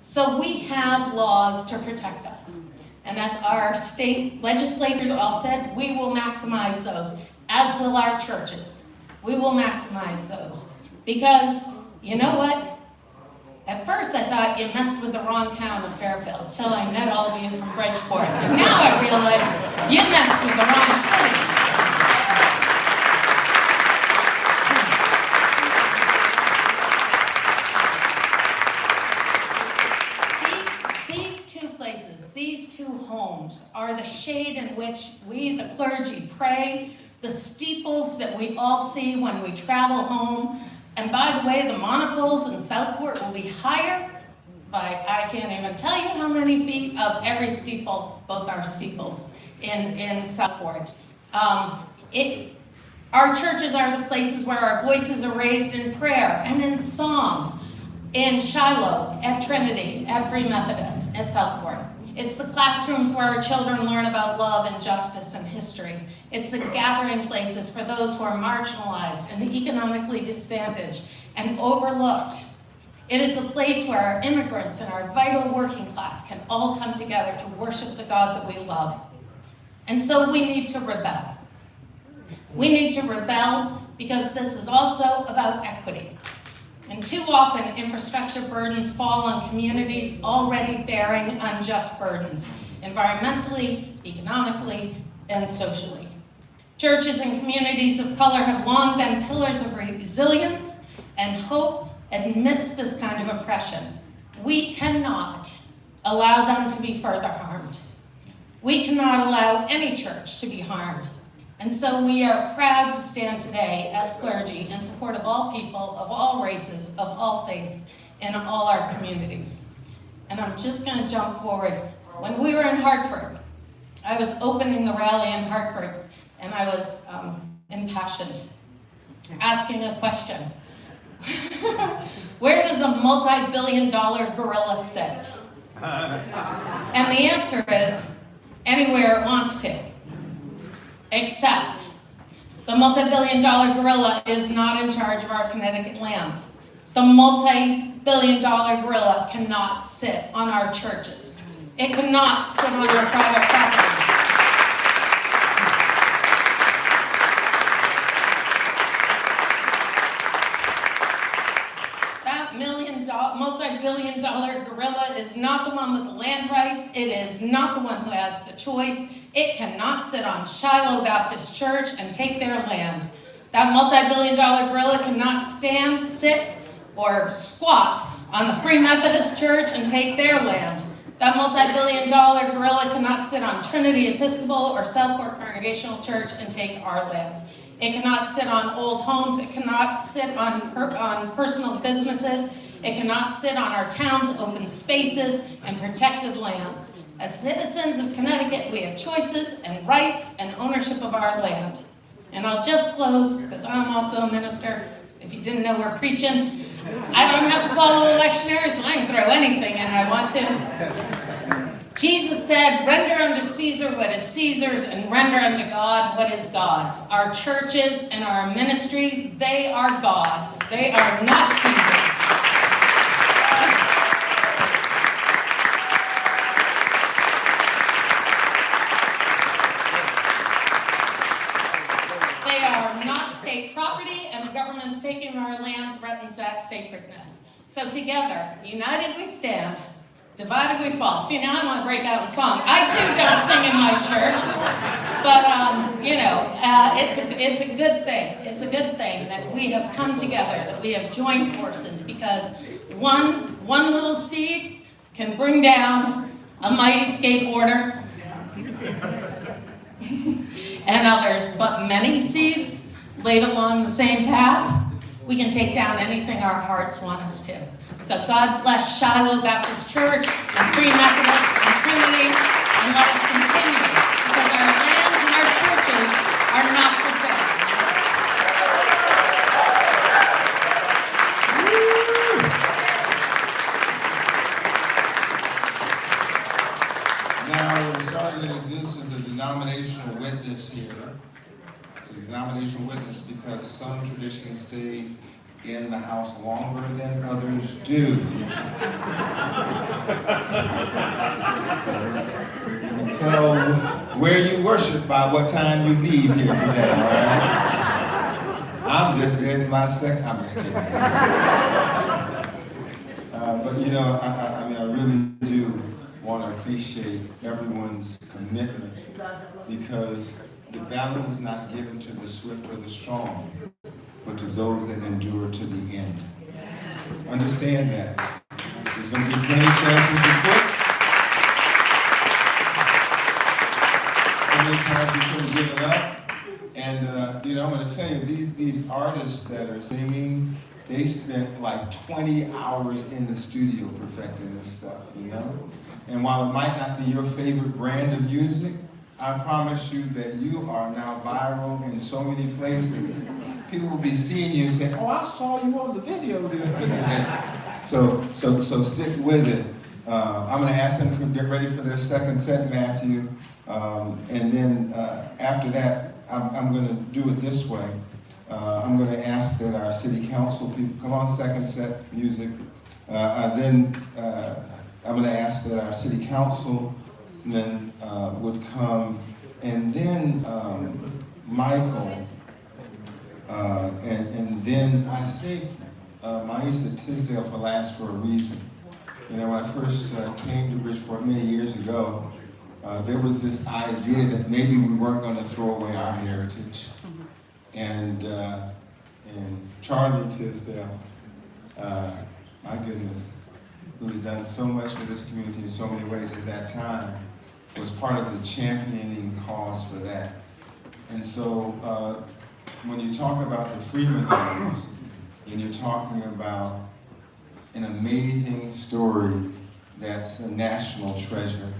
So we have laws to protect us. And as our state legislators all said, we will maximize those, as will our churches. We will maximize those. Because, you know what? At first I thought you messed with the wrong town of Fairfield, till I met all of you from Bridgeport. And now I realize you messed with the wrong city. These two homes are the shade in which we, the clergy, pray, the steeples that we all see when we travel home. And by the way, the monoples in Southport will be higher by, I can't even tell you how many feet of every steeple, both our steeples in Southport. Our churches are the places where our voices are raised in prayer and in song, in Shiloh, at Trinity, at Free Methodist, at Southport. It's the classrooms where our children learn about love and justice and history. It's the gathering places for those who are marginalized and economically disadvantaged and overlooked. It is a place where our immigrants and our vital working class can all come together to worship the God that we love. And so we need to rebel. We need to rebel because this is also about equity. And too often, infrastructure burdens fall on communities already bearing unjust burdens, environmentally, economically, and socially. Churches and communities of color have long been pillars of resilience and hope amidst this kind of oppression. We cannot allow them to be further harmed. We cannot allow any church to be harmed. And so we are proud to stand today as clergy in support of all people, of all races, of all faiths, in all our communities. And I'm just going to jump forward. When we were in Hartford, I was opening the rally in Hartford, and I was impassioned, asking a question. Where does a multi-billion-dollar gorilla sit? And the answer is, anywhere it wants to. Except the multi-billion-dollar gorilla is not in charge of our Connecticut lands. The multi-billion-dollar gorilla cannot sit on our churches. It cannot sit on our private property. That multi-billion-dollar gorilla is not the one with the land rights. It is not the one who has the choice. It cannot sit on Shiloh Baptist Church and take their land. That multi-billion-dollar gorilla cannot stand, sit, or squat on the Free Methodist Church and take their land. That multi-billion-dollar gorilla cannot sit on Trinity Episcopal or Southport Congregational Church and take our lands. It cannot sit on old homes. It cannot sit on personal businesses. It cannot sit on our town's open spaces and protected lands. As citizens of Connecticut, we have choices and rights and ownership of our land. And I'll just close, because I'm also a minister. If you didn't know we're preaching, I don't have to follow electionaries, so I can throw anything in I want to. Jesus said, render unto Caesar what is Caesar's and render unto God what is God's. Our churches and our ministries, they are God's. They are not Caesar's. They are not state property, and the government's taking our land threatens that sacredness. So together, united we stand, divided we fall. See, now I want to break out in song. I too don't sing in my church, but it's a good thing. It's a good thing that we have come together, that we have joined forces, because one little seed can bring down a mighty skateboarder, and others, but many seeds laid along the same path, we can take down anything our hearts want us to. So God bless Shiloh Baptist Church and Free Methodist and Trinity, and let us continue, because our lands and our churches are not for sale. Now, we're starting, this is a denominational witness here. It's a denominational witness because some traditions stay in the house longer than others do. So you can tell where you worship by what time you leave here today, all right? I'm just in my second, I'm just kidding. But you know, I really do want to appreciate everyone's commitment, because the battle is not given to the swift or the strong, but to those that endure to the end. Understand that. There's going to be plenty of chances to quit. How many times you could have given up? And I'm going to tell you, these artists that are singing, they spent like 20 hours in the studio perfecting this stuff, you know? And while it might not be your favorite brand of music, I promise you that you are now viral in so many places. People will be seeing you and saying, oh, I saw you on the video the other day. So stick with it. I'm going to ask them to get ready for their second set, Matthew. And then after that, I'm going to do it this way. I'm going to ask that our city council people come on, second set music. Then I'm going to ask that our city councilmen would come, and then Michael, and then I saved Maisa Tisdale for last for a reason. You know, when I first came to Bridgeport many years ago, there was this idea that maybe we weren't going to throw away our heritage. And Charlie Tisdale, my goodness, who has done so much for this community in so many ways at that time, was part of the championing cause for that. And so when you talk about the Freeman homes, and you're talking about an amazing story that's a national treasure,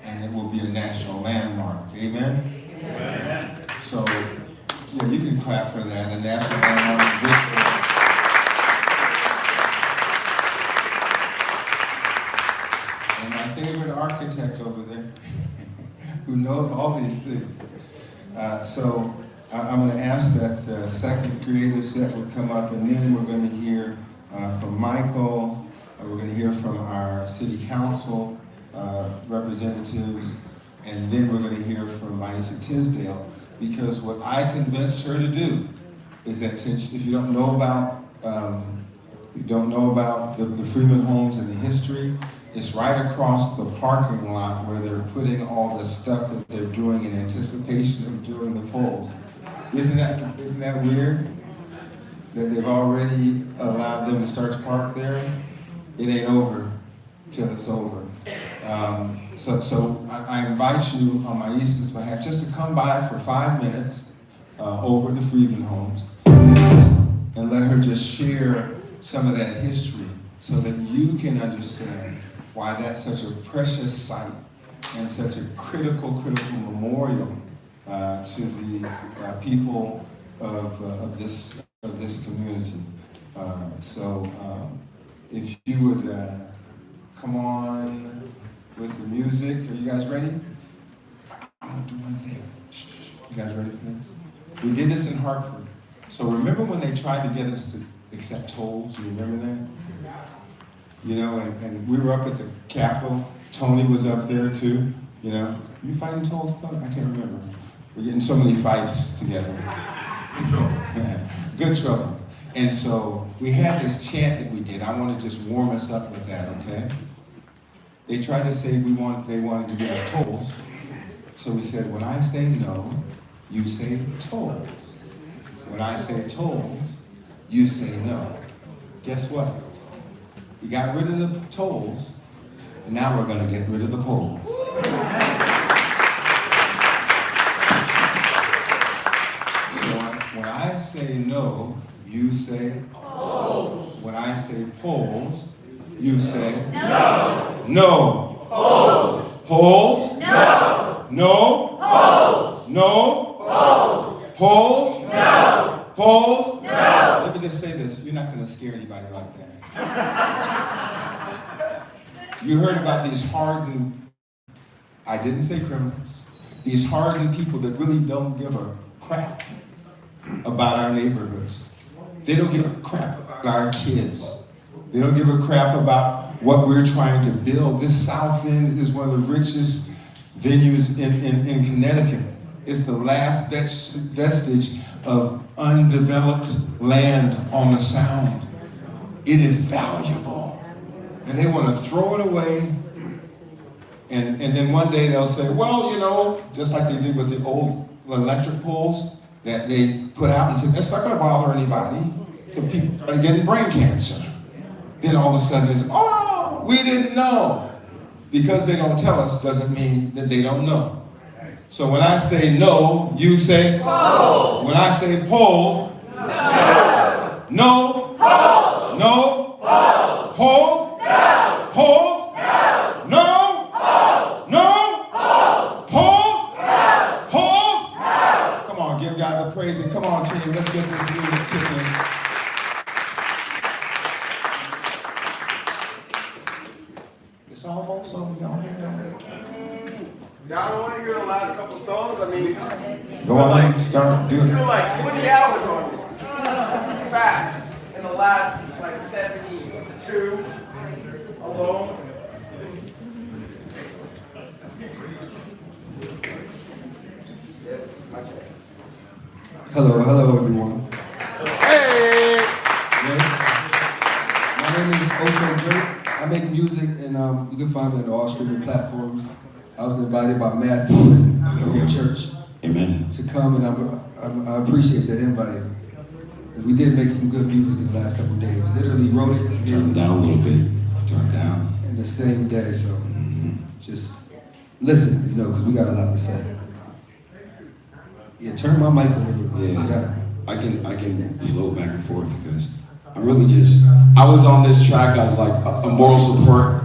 and it will be a national landmark. Amen? Amen. So, yeah, you can clap for that, a national landmark. And my favorite architect over there, who knows all these things. So I'm going to ask that the second creative set would come up, and then we're going to hear from Michael, we're going to hear from our city council representatives, and then we're going to hear from Maisa Tisdale, because what I convinced her to do is that, since if you don't know about the Freeman homes and the history, it's right across the parking lot where they're putting all the stuff that they're doing in anticipation of doing the polls. Isn't that weird? That they've already allowed them to start to park there? it ain't over till it's over. So I invite you on my Eastern's behalf just to come by for 5 minutes over the Freedman homes and let her just share some of that history so that you can understand why that's such a precious site and such a critical memorial to the people of this community. If you would come on with the music. Are you guys ready? I'm gonna do one thing. You guys ready for this? We did this in Hartford. So remember when they tried to get us to accept tolls? You remember that? You know, and we were up at the Capitol. Tony was up there too. You know, you fighting tolls? I can't remember. We're getting so many fights together. Good trouble. And so we had this chant that we did. I want to just warm us up with that, okay? They tried to say they wanted to give us tolls. So we said, when I say no, you say tolls. When I say tolls, you say no. Guess what? We got rid of the tolls, and now we're going to get rid of the polls. So when I say no, you say polls. When I say polls, you say no. No. Polls. Polls. No. No. Polls. No. Polls. Polls. No. Polls. No. Let me just say this. You're not going to scare anybody like that. You heard about these hardened, I didn't say criminals, these hardened people that really don't give a crap about our neighborhoods. They don't give a crap about our kids. They don't give a crap about what we're trying to build. This South End is one of the richest venues in Connecticut. It's the last vestige of undeveloped land on the Sound. It is valuable. And they want to throw it away. And then one day they'll say, well, you know, just like they did with the old electric poles that they put out and said, it's not going to bother anybody till people start getting brain cancer. Then all of a sudden it's, oh, we didn't know. Because they don't tell us doesn't mean that they don't know. So when I say no, you say polls. When I say polls, no. No. Polls. No. Polls. Polls. No. Polls. No. No. Polls. No. Polls. Polls. No. Polls. No. Come on, give God the praise and come on, team, let's get this music kicking. It's almost over, y'all. Y'all don't want to hear the last couple songs? I mean, Go on, start, do I it. feel like 20 hours on this. Fast. In the last, like, 72 alone. Hello everyone. Hey! My name is OCIAL. I make music and you can find me on all streaming platforms. I was invited by Matthew and the whole church to come, and I appreciate the invite. Because we did make some good music in the last couple of days. Literally wrote it. Turn it down a little bit. Turn it down. In the same day, so just listen, you know, because we got a lot to say. Yeah, turn my mic a little bit. Yeah, I can flow back and forth because I'm really I was on this track as like a moral support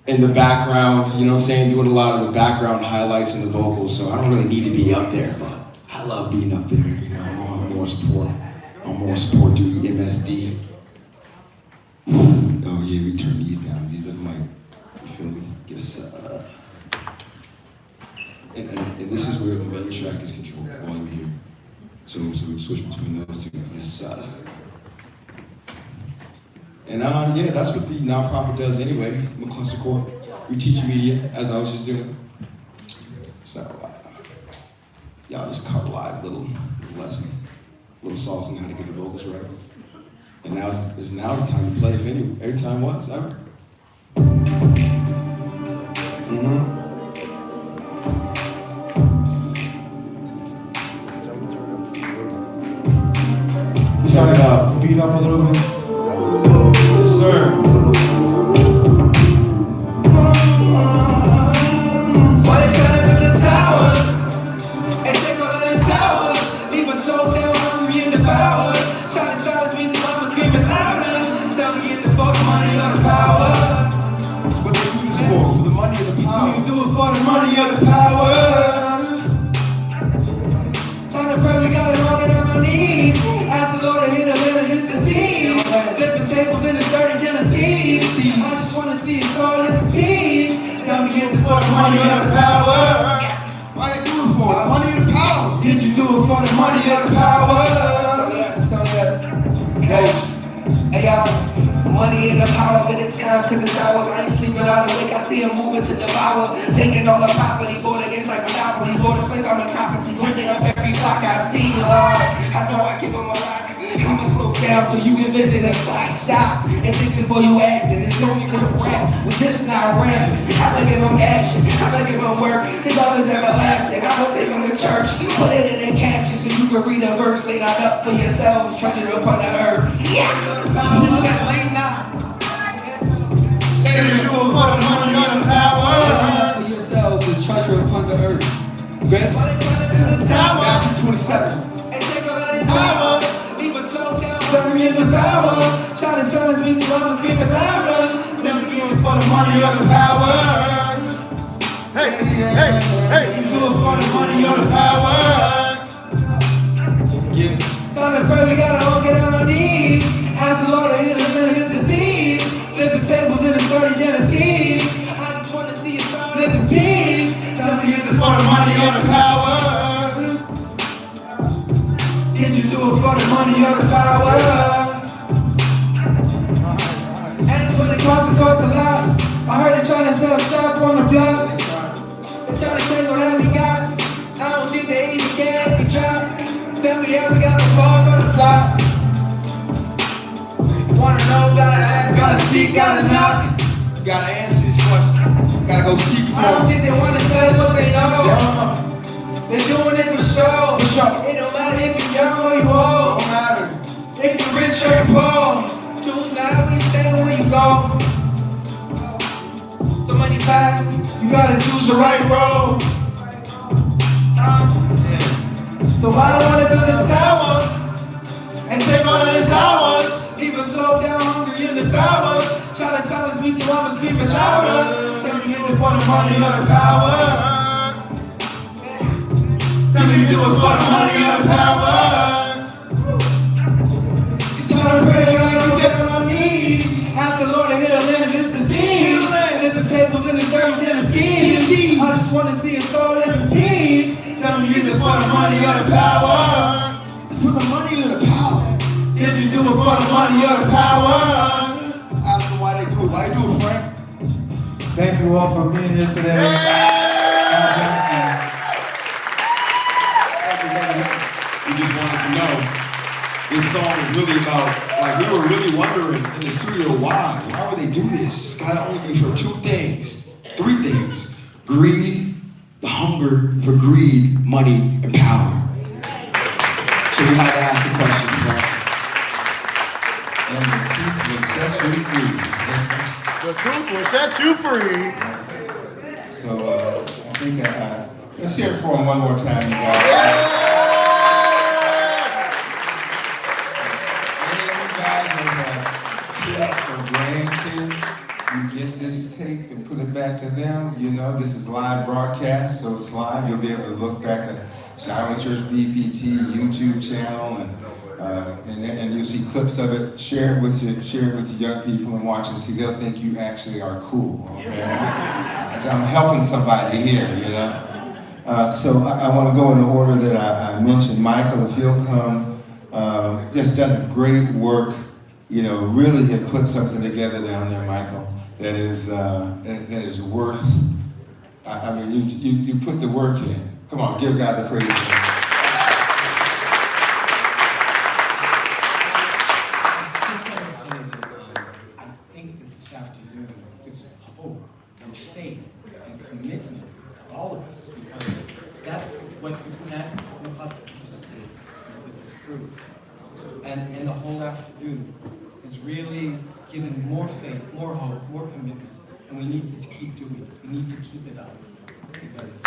in the background, you know what I'm saying, doing a lot of the background highlights and the vocals, so I don't really need to be up there, but I love being up there, you know, on moral support duty, MSD. Oh yeah, we turn these down, these are like, you feel me, and this is where the main track is controlled, all you hear. So we switch between those two, yes. And yeah, that's what the nonprofit does anyway, McCluster Court. We teach media, as I was just doing. So, y'all just caught a live little lesson, little sauce on how to get the vocals right. And now's the time to play, if every time was, ever. Turn it up. Beat up a little bit. Yes, sir. Did you do it for the money or the power? Some of that. Hey yo, money and the power, but it's time cause it's ours. I ain't sleeping out awake, I see him moving to devour. Taking all the property, board against like monopoly. Board the flake on the prophecy, looking up every block I see, Lord. I know I give him a lot. I'ma slow down so you can visit us. Stop and think before you act. It's only good rap, with this not rap. I'ma give him action, I'ma give him work. His love is everlasting, I'ma take him to church. Put it in a caption so you can read a verse. Lay that up for yourselves, treasure upon the earth. Yeah! Say that you do it for the money or the power. For yourselves, the treasure upon the earth. Ready? Matthew 27. And take all of these powers, leave us slow down, let me in the power. Try to silence me so I'ma scream it louder. Tell me you it's for the money or the power. Hey, hey, hey. You do it for the money or the power. Yeah. Time to pray, we gotta all get on our knees. Ask the Lord to heal us of this disease. Flipping tables in the 30 and a piece. I just wanna see us all live in peace. Tell me is it for the money or the power? Did you do it for the money or the power? And it's what it costs a lot. I heard they trying to set up shop on the block. They trying to take what we got. I don't think they even care if we drop. Tell me how we gotta fall for the plot. Wanna know, gotta ask, gotta seek, gotta knock. You gotta answer this question. You gotta go seek for it. I don't think they wanna tell us what they know. Yeah. They're doing it for show. For sure. It don't matter if you're young or you old. Don't matter. If you're rich or you're poor. Choose now, we stay where you go. So many paths, you gotta choose the right road. So I don't wanna build a tower and take all of his hours. People slow down, hungry and devour. Try to silence me, so I'ma scream it louder. Tell me is it for the money or the power? Tell me do it for the money or the power. It's time to pray, I don't get on our knees. Ask the Lord to hit a land of this disease. Flipping tables in the 30 and a piece. I just wanna see us all live in peace. Tell me is it for the money or the power? Is it for the money or the power? Did you do it for the money or the power? Ask them why they do it. Why they do it, Frank? Thank you all for being here today. God bless you. We just wanted to know, this song is really about, like, we were really wondering in the studio, why would they do this? It's gotta only be for three things. Greed, the hunger for greed, money, and power. So we had to ask the question, right? And the truth will set you free. The truth will set you free. So I think let's hear it for him one more time, you guys. Any of you guys that have kids or grandkids, you get this tape and put it back to them. You know, this is live broadcast, so it's live. You'll be able to look back at Shiloh Church BPT YouTube channel, and you'll see clips of it. Share it with your young people and watch and see. They'll think you actually are cool. Okay, I'm helping somebody here, you know. So I want to go in the order that I mentioned. Michael, if you'll come, just done great work. You know, really have put something together down there, Michael. That is worth. I mean, you put the work in. Come on, give God the praise. I think that this afternoon gives hope and faith and commitment to all of us, because that what Matt just did with this group and the whole afternoon is really given more faith, more hope, more commitment, and we need to keep doing it. We need to keep it up, because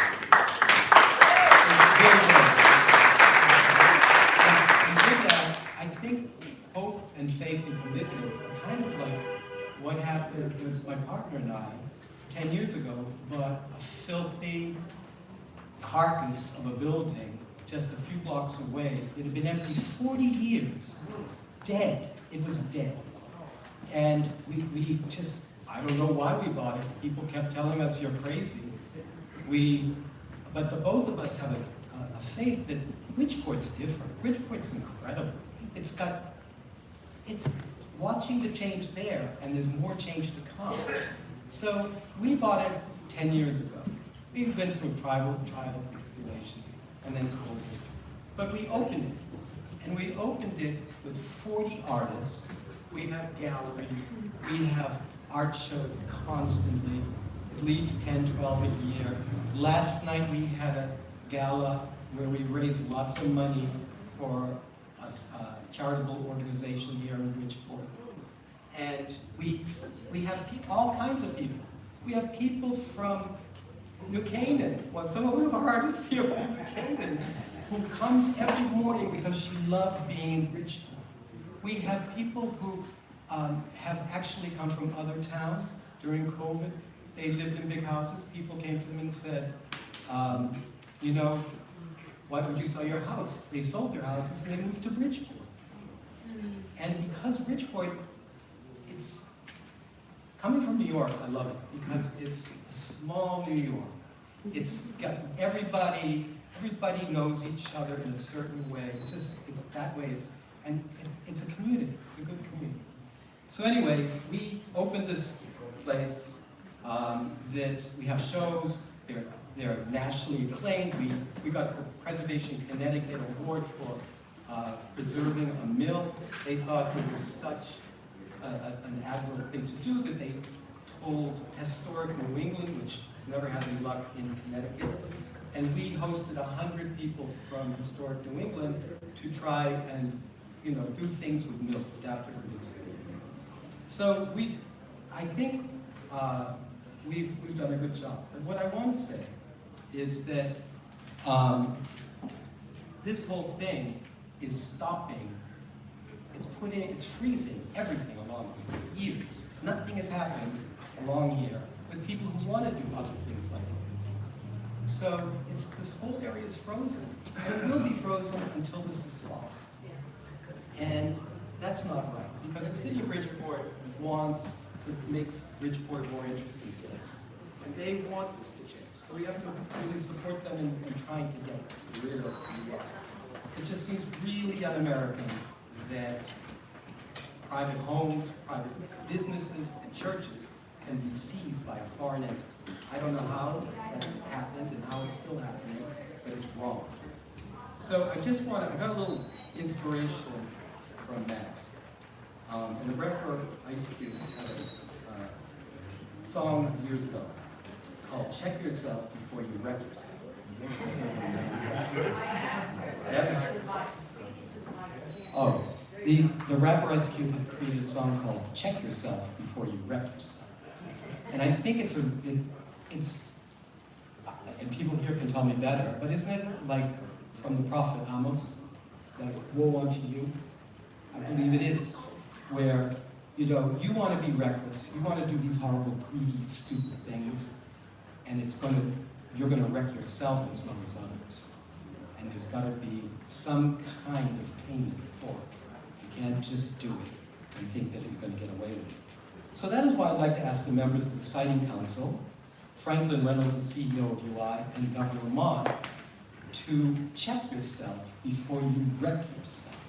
and with that, I think hope and faith and commitment are kind of like what happened with my partner and I 10 years ago. But a filthy carcass of a building just a few blocks away. It had been empty 40 years, dead. It was dead. And we just, I don't know why we bought it. People kept telling us you're crazy. But the both of us have a a faith that Bridgeport's different. Bridgeport's incredible. It's watching the change there, and there's more change to come. So we bought it 10 years ago. We've been through trials and tribulations, and then COVID. But we opened it, and we opened it with 40 artists. We have galleries, we have art shows constantly, at least 10, 12 a year. Last night we had a gala where we raised lots of money for a charitable organization here in Bridgeport. And we have all kinds of people. We have people from New Canaan. Well, some of our artists here from New Canaan who comes every morning because she loves being in Bridgeport. We have people who have actually come from other towns during COVID. They lived in big houses. People came to them and said, you know, why would you sell your house? They sold their houses and they moved to Bridgeport. And because Bridgeport, it's coming from New York, I love it because it's a small New York. It's got everybody knows each other in a certain way. It's that way. It's a community. It's a good community. So anyway, we opened this place that we have shows. They're nationally acclaimed. We got the Preservation Connecticut Award for preserving a mill. They thought it was such an admirable thing to do that they told Historic New England, which has never had any luck in Connecticut, and we hosted 100 people from Historic New England to try and do things with mills, adaptive reuse. So I think we've done a good job. But what I want to say is that this whole thing is stopping. It's freezing everything along years. Nothing is happening along here with people who want to do other things like that. So this whole area is frozen. And it will be frozen until this is solved. And that's not right, because the city of Bridgeport makes Bridgeport a more interesting place. And they want this to change. So we have to really support them in trying to get rid of New York. It just seems really un-American that private homes, private businesses, and churches can be seized by a foreign entity. I don't know how that's happened and how it's still happening, but it's wrong. So I got a little inspiration from that. And the rapper Ice Cube had a song years ago called "Check Yourself Before You Wreck Yourself." Oh, the rapper Ice Cube had created a song called "Check Yourself Before You Wreck Yourself," and I think it's and people here can tell me better, but isn't it like from the prophet Amos, like woe unto you? I believe it is, where you want to be reckless, you want to do these horrible, greedy, stupid things, and you're going to wreck yourself as well as others. And there's got to be some kind of payment for it. You can't just do it and think that you're going to get away with it. So that is why I'd like to ask the members of the Siting Council, Franklin Reynolds, the CEO of UI, and Governor Lamont, to check yourself before you wreck yourself.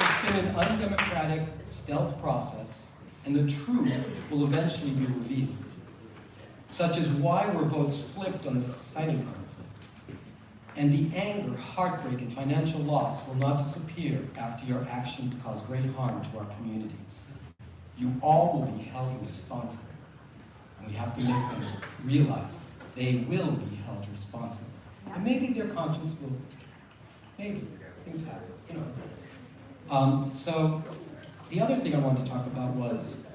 It's been an undemocratic stealth process, and the truth will eventually be revealed, such as why were votes flipped on the Siting Council. And the anger, heartbreak, and financial loss will not disappear after your actions cause great harm to our communities. You all will be held responsible. And we have to make them realize they will be held responsible. And maybe their conscience will, maybe, things happen, So the other thing I wanted to talk about was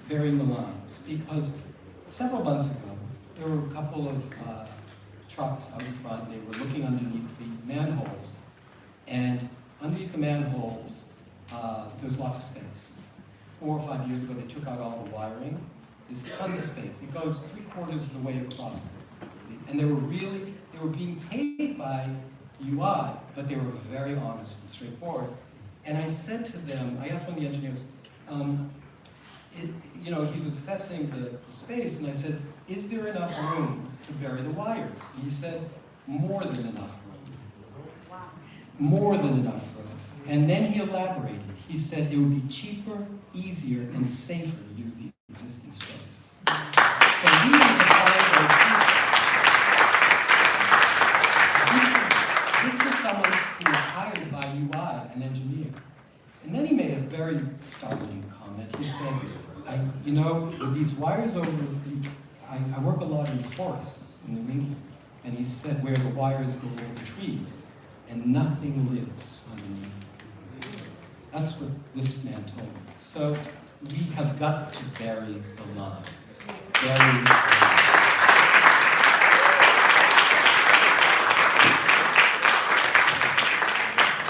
burying the lines, because several months ago, there were a couple of trucks out in front. They were looking underneath the manholes, and underneath the manholes, there's lots of space. 4 or 5 years ago, they took out all the wiring. There's tons of space. It goes 3/4 of the way across. And they were being paid by UI, but they were very honest and straightforward. And I said to them, I asked one of the engineers, you know, he was assessing the space, and I said, is there enough room to bury the wires? And he said, more than enough room. More than enough room. And then he elaborated. He said it would be cheaper, easier, and safer to use the existing space. So we need to find this was someone who was hired by UI, an engineer. And then he made a very startling comment. He said, you know, with these wires over, I work a lot in forests in New England. And he said where the wires go over the trees, and nothing lives underneath. That's what this man told me. So we have got to bury the lines. Bury the lines.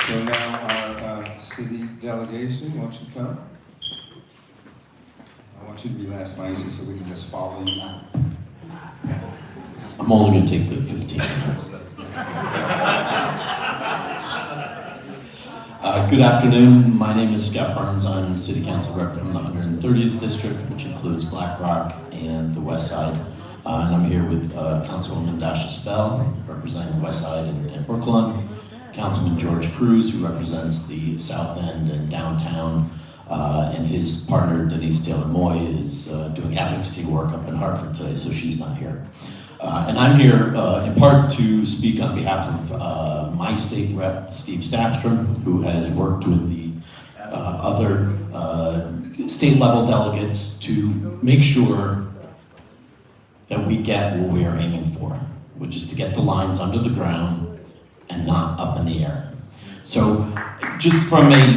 So now our city delegation, won't you come? I want you to be last, Macy, so we can just follow you out. I'm only going to take like 15 minutes. Good afternoon. My name is Scott Barnes. I'm City Council rep from the 130th District, which includes Black Rock and the West Side. And I'm here with Councilwoman Dasha Spell, representing the West Side and Brooklyn. Councilman George Cruz, who represents the South End and downtown. And his partner, Denise Taylor-Moy, is doing advocacy work up in Hartford today, so she's not here. And I'm here in part to speak on behalf of my state rep, Steve Staffstrom, who has worked with the other state level delegates to make sure that we get what we are aiming for, which is to get the lines under the ground and not up in the air. So just from a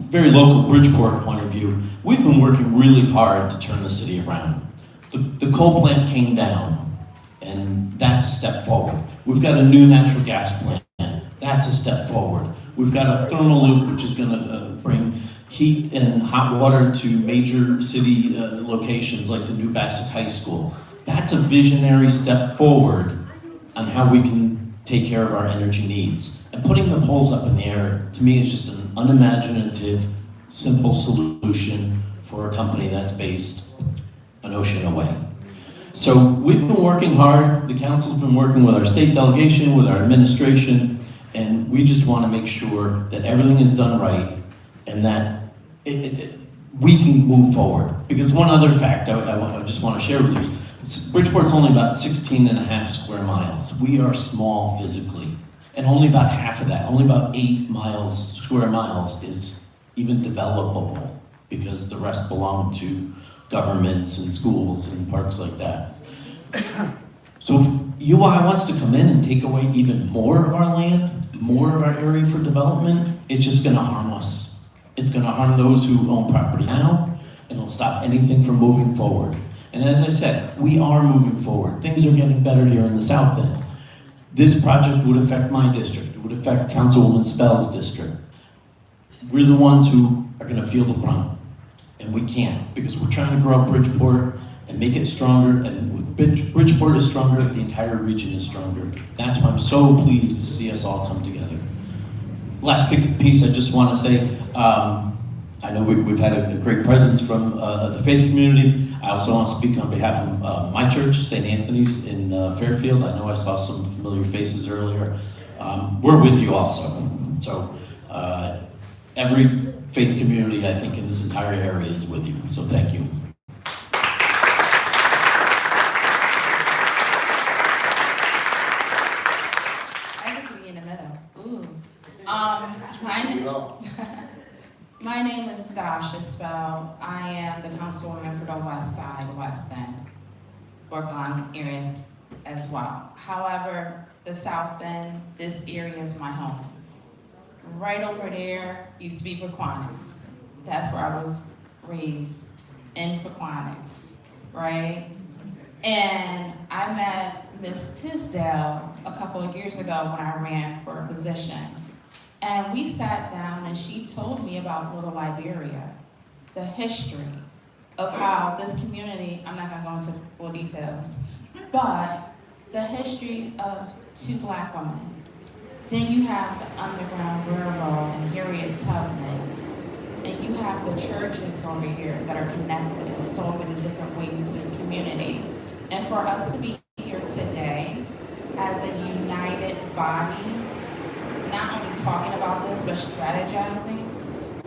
very local Bridgeport point of view, we've been working really hard to turn the city around. The coal plant came down, and that's a step forward. We've got a new natural gas plant, that's a step forward. We've got a thermal loop, which is gonna bring heat and hot water to major city locations like the new Bassett High School. That's a visionary step forward on how we can take care of our energy needs. And putting the poles up in the air, to me, is just an unimaginative, simple solution for a company that's based an ocean away. So we've been working hard, the council's been working with our state delegation, with our administration, and we just want to make sure that everything is done right and that we can move forward. Because one other fact I just want to share with you, Bridgeport's only about 16.5 square miles. We are small physically. And only about half of that, only about 8 square miles is even developable because the rest belong to governments and schools and parks like that. So if UI wants to come in and take away even more of our land, more of our area for development, it's just gonna harm us. It's gonna harm those who own property now, and it'll stop anything from moving forward. And as I said, we are moving forward. Things are getting better here in the South End. This project would affect my district. It would affect Councilwoman Spell's district. We're the ones who are gonna feel the brunt. And we can't, because we're trying to grow Bridgeport and make it stronger. And with Bridgeport is stronger, the entire region is stronger. That's why I'm so pleased to see us all come together. Last piece I just wanna say, I know we've had a great presence from the faith community. I also want to speak on behalf of my church, St. Anthony's in Fairfield. I know I saw some familiar faces earlier. We're with you also. So every faith community, I think, in this entire area is with you. So thank you. I could be in the middle. Ooh. My name is Dasha Spell. I am the councilwoman for the West Side, West End, Brooklyn areas as well. However, the South End, this area is my home. Right over there used to be Pequanix. That's where I was raised, in Pequanix, right? And I met Miss Tisdale a couple of years ago when I ran for a position. And we sat down and she told me about Little Liberia, the history of how this community, I'm not gonna go into full details, but the history of 2 Black women Then you have the Underground Railroad and Harriet Tubman. And you have the churches over here that are connected in so many different ways to this community. And for us to be here today as a united body, not only talking about this, but strategizing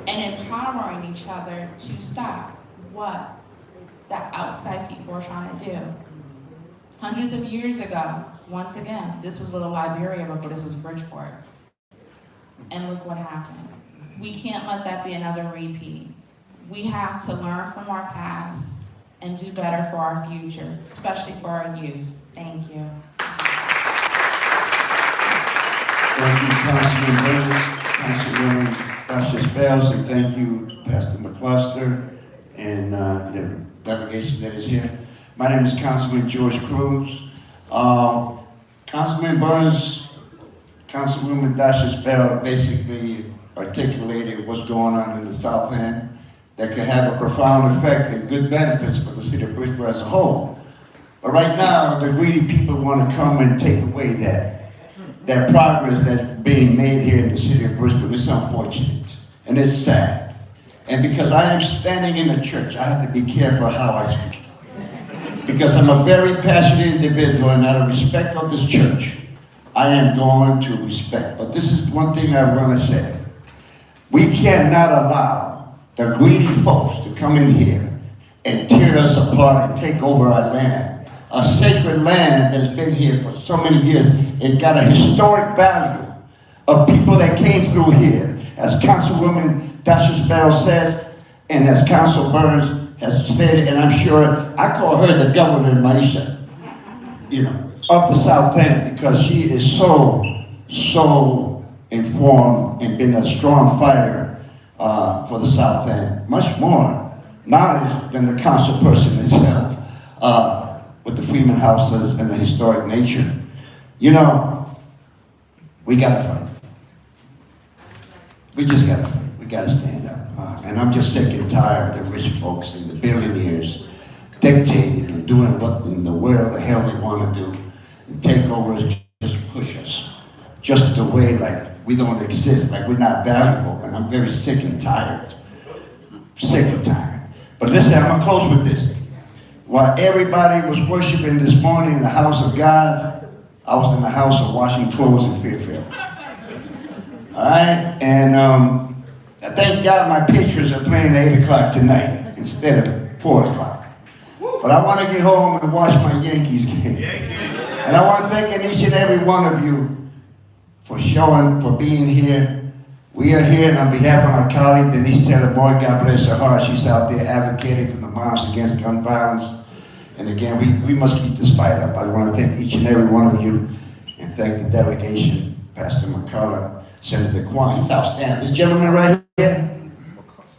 and empowering each other to stop what the outside people are trying to do. Hundreds of years ago, once again, this was Little Liberia before this was Bridgeport. And look what happened. We can't let that be another repeat. We have to learn from our past and do better for our future, especially for our youth. Thank you. Thank you, Councilman Burns, Councilwoman Tasha Spells, and thank you, Pastor McCluster, and the delegation that is here. My name is Councilman George Cruz. Councilman Burns, Councilwoman Tasha Spells basically articulated what's going on in the South End that could have a profound effect and good benefits for the city of Bridgeport as a whole. But right now, the greedy people want to come and take away that progress that's being made here in the city of Bridgeport. It's unfortunate and it's sad. And because I am standing in the church, I have to be careful how I speak. Because I'm a very passionate individual and out of respect of this church, I am going to respect. But this is one thing I want to say. We cannot allow the greedy folks to come in here and tear us apart and take over our land. A sacred land that has been here for so many years. It got a historic value of people that came through here. As Councilwoman Dasha Sparrow says, and as Council Burns has stated, and I'm sure, I call her the governor Maisha, of the South End, because she is so informed and been a strong fighter for the South End. Much more knowledge than the council person itself. With the Freeman houses and the historic nature. We gotta fight. We just gotta fight. We gotta stand up. And I'm just sick and tired of the rich folks and the billionaires dictating and doing what in the world the hell they want to do. And take over us, just push us. Just the way like we don't exist, like we're not valuable. And I'm very sick and tired. Sick and tired. But listen, I'm gonna close with this. While everybody was worshiping this morning in the house of God, I was in the house of washing clothes in Fairfield. All right? And I thank God my pictures are playing at 8 o'clock tonight instead of 4 o'clock. But I want to get home and watch my Yankees game. And I want to thank each and every one of you for being here. We are here, and on behalf of my colleague, Denise Taylor Boyd, God bless her heart, she's out there advocating for the moms against gun violence. And again, we must keep this fight up. I want to thank each and every one of you, and thank the delegation, Pastor McCullough, Senator Kwan. He's outstanding. This gentleman right here,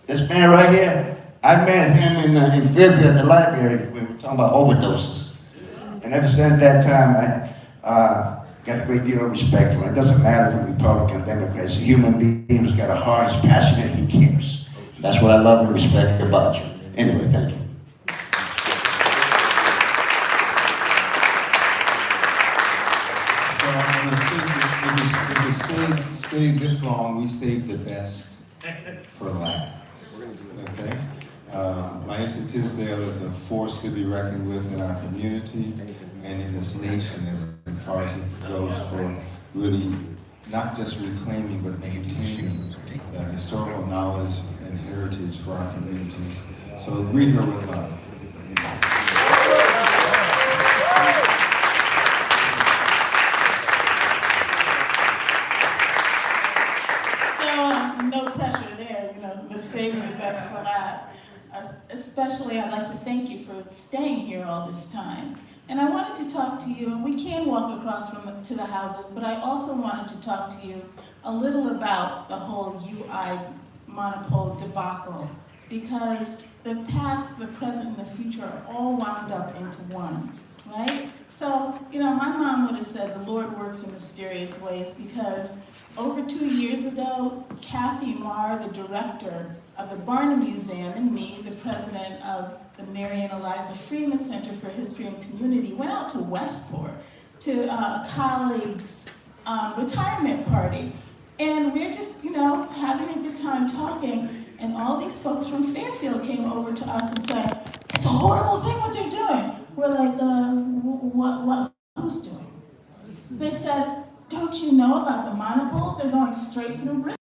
this man right here, I met him in Fairfield at the library. We were talking about overdoses. And ever since that time, I got a great deal of respect for him. It doesn't matter if we're Republican, Democrats. A human being who's got a heart, is passionate, he cares. That's what I love and respect about you. Anyway, thank you. So I'm going to say, if we stayed this long, we saved the best for last. Okay? Maestra Tisdale is a force to be reckoned with in our community and in this nation as far as it goes for really not just reclaiming but maintaining historical knowledge and heritage for our communities. So greet her with love. So no pressure there, but saving the best for last. Especially, I'd like to thank you for staying here all this time. And I wanted to talk to you, and we can walk across to the houses, but I also wanted to talk to you a little about the whole UI monopole debacle, because the past, the present, and the future are all wound up into one, right? So, my mom would have said the Lord works in mysterious ways, because over 2 years ago, Kathy Marr, the director of the Barnum Museum, and me, the president of the Mary and Eliza Freeman Center for History and Community, went out to Westport to a colleague's retirement party. And we're just, having a good time talking, and all these folks from Fairfield came over to us and said, it's a horrible thing what they're doing. We're like, who's doing? They said, don't you know about the monopoles? They're going straight through Britain.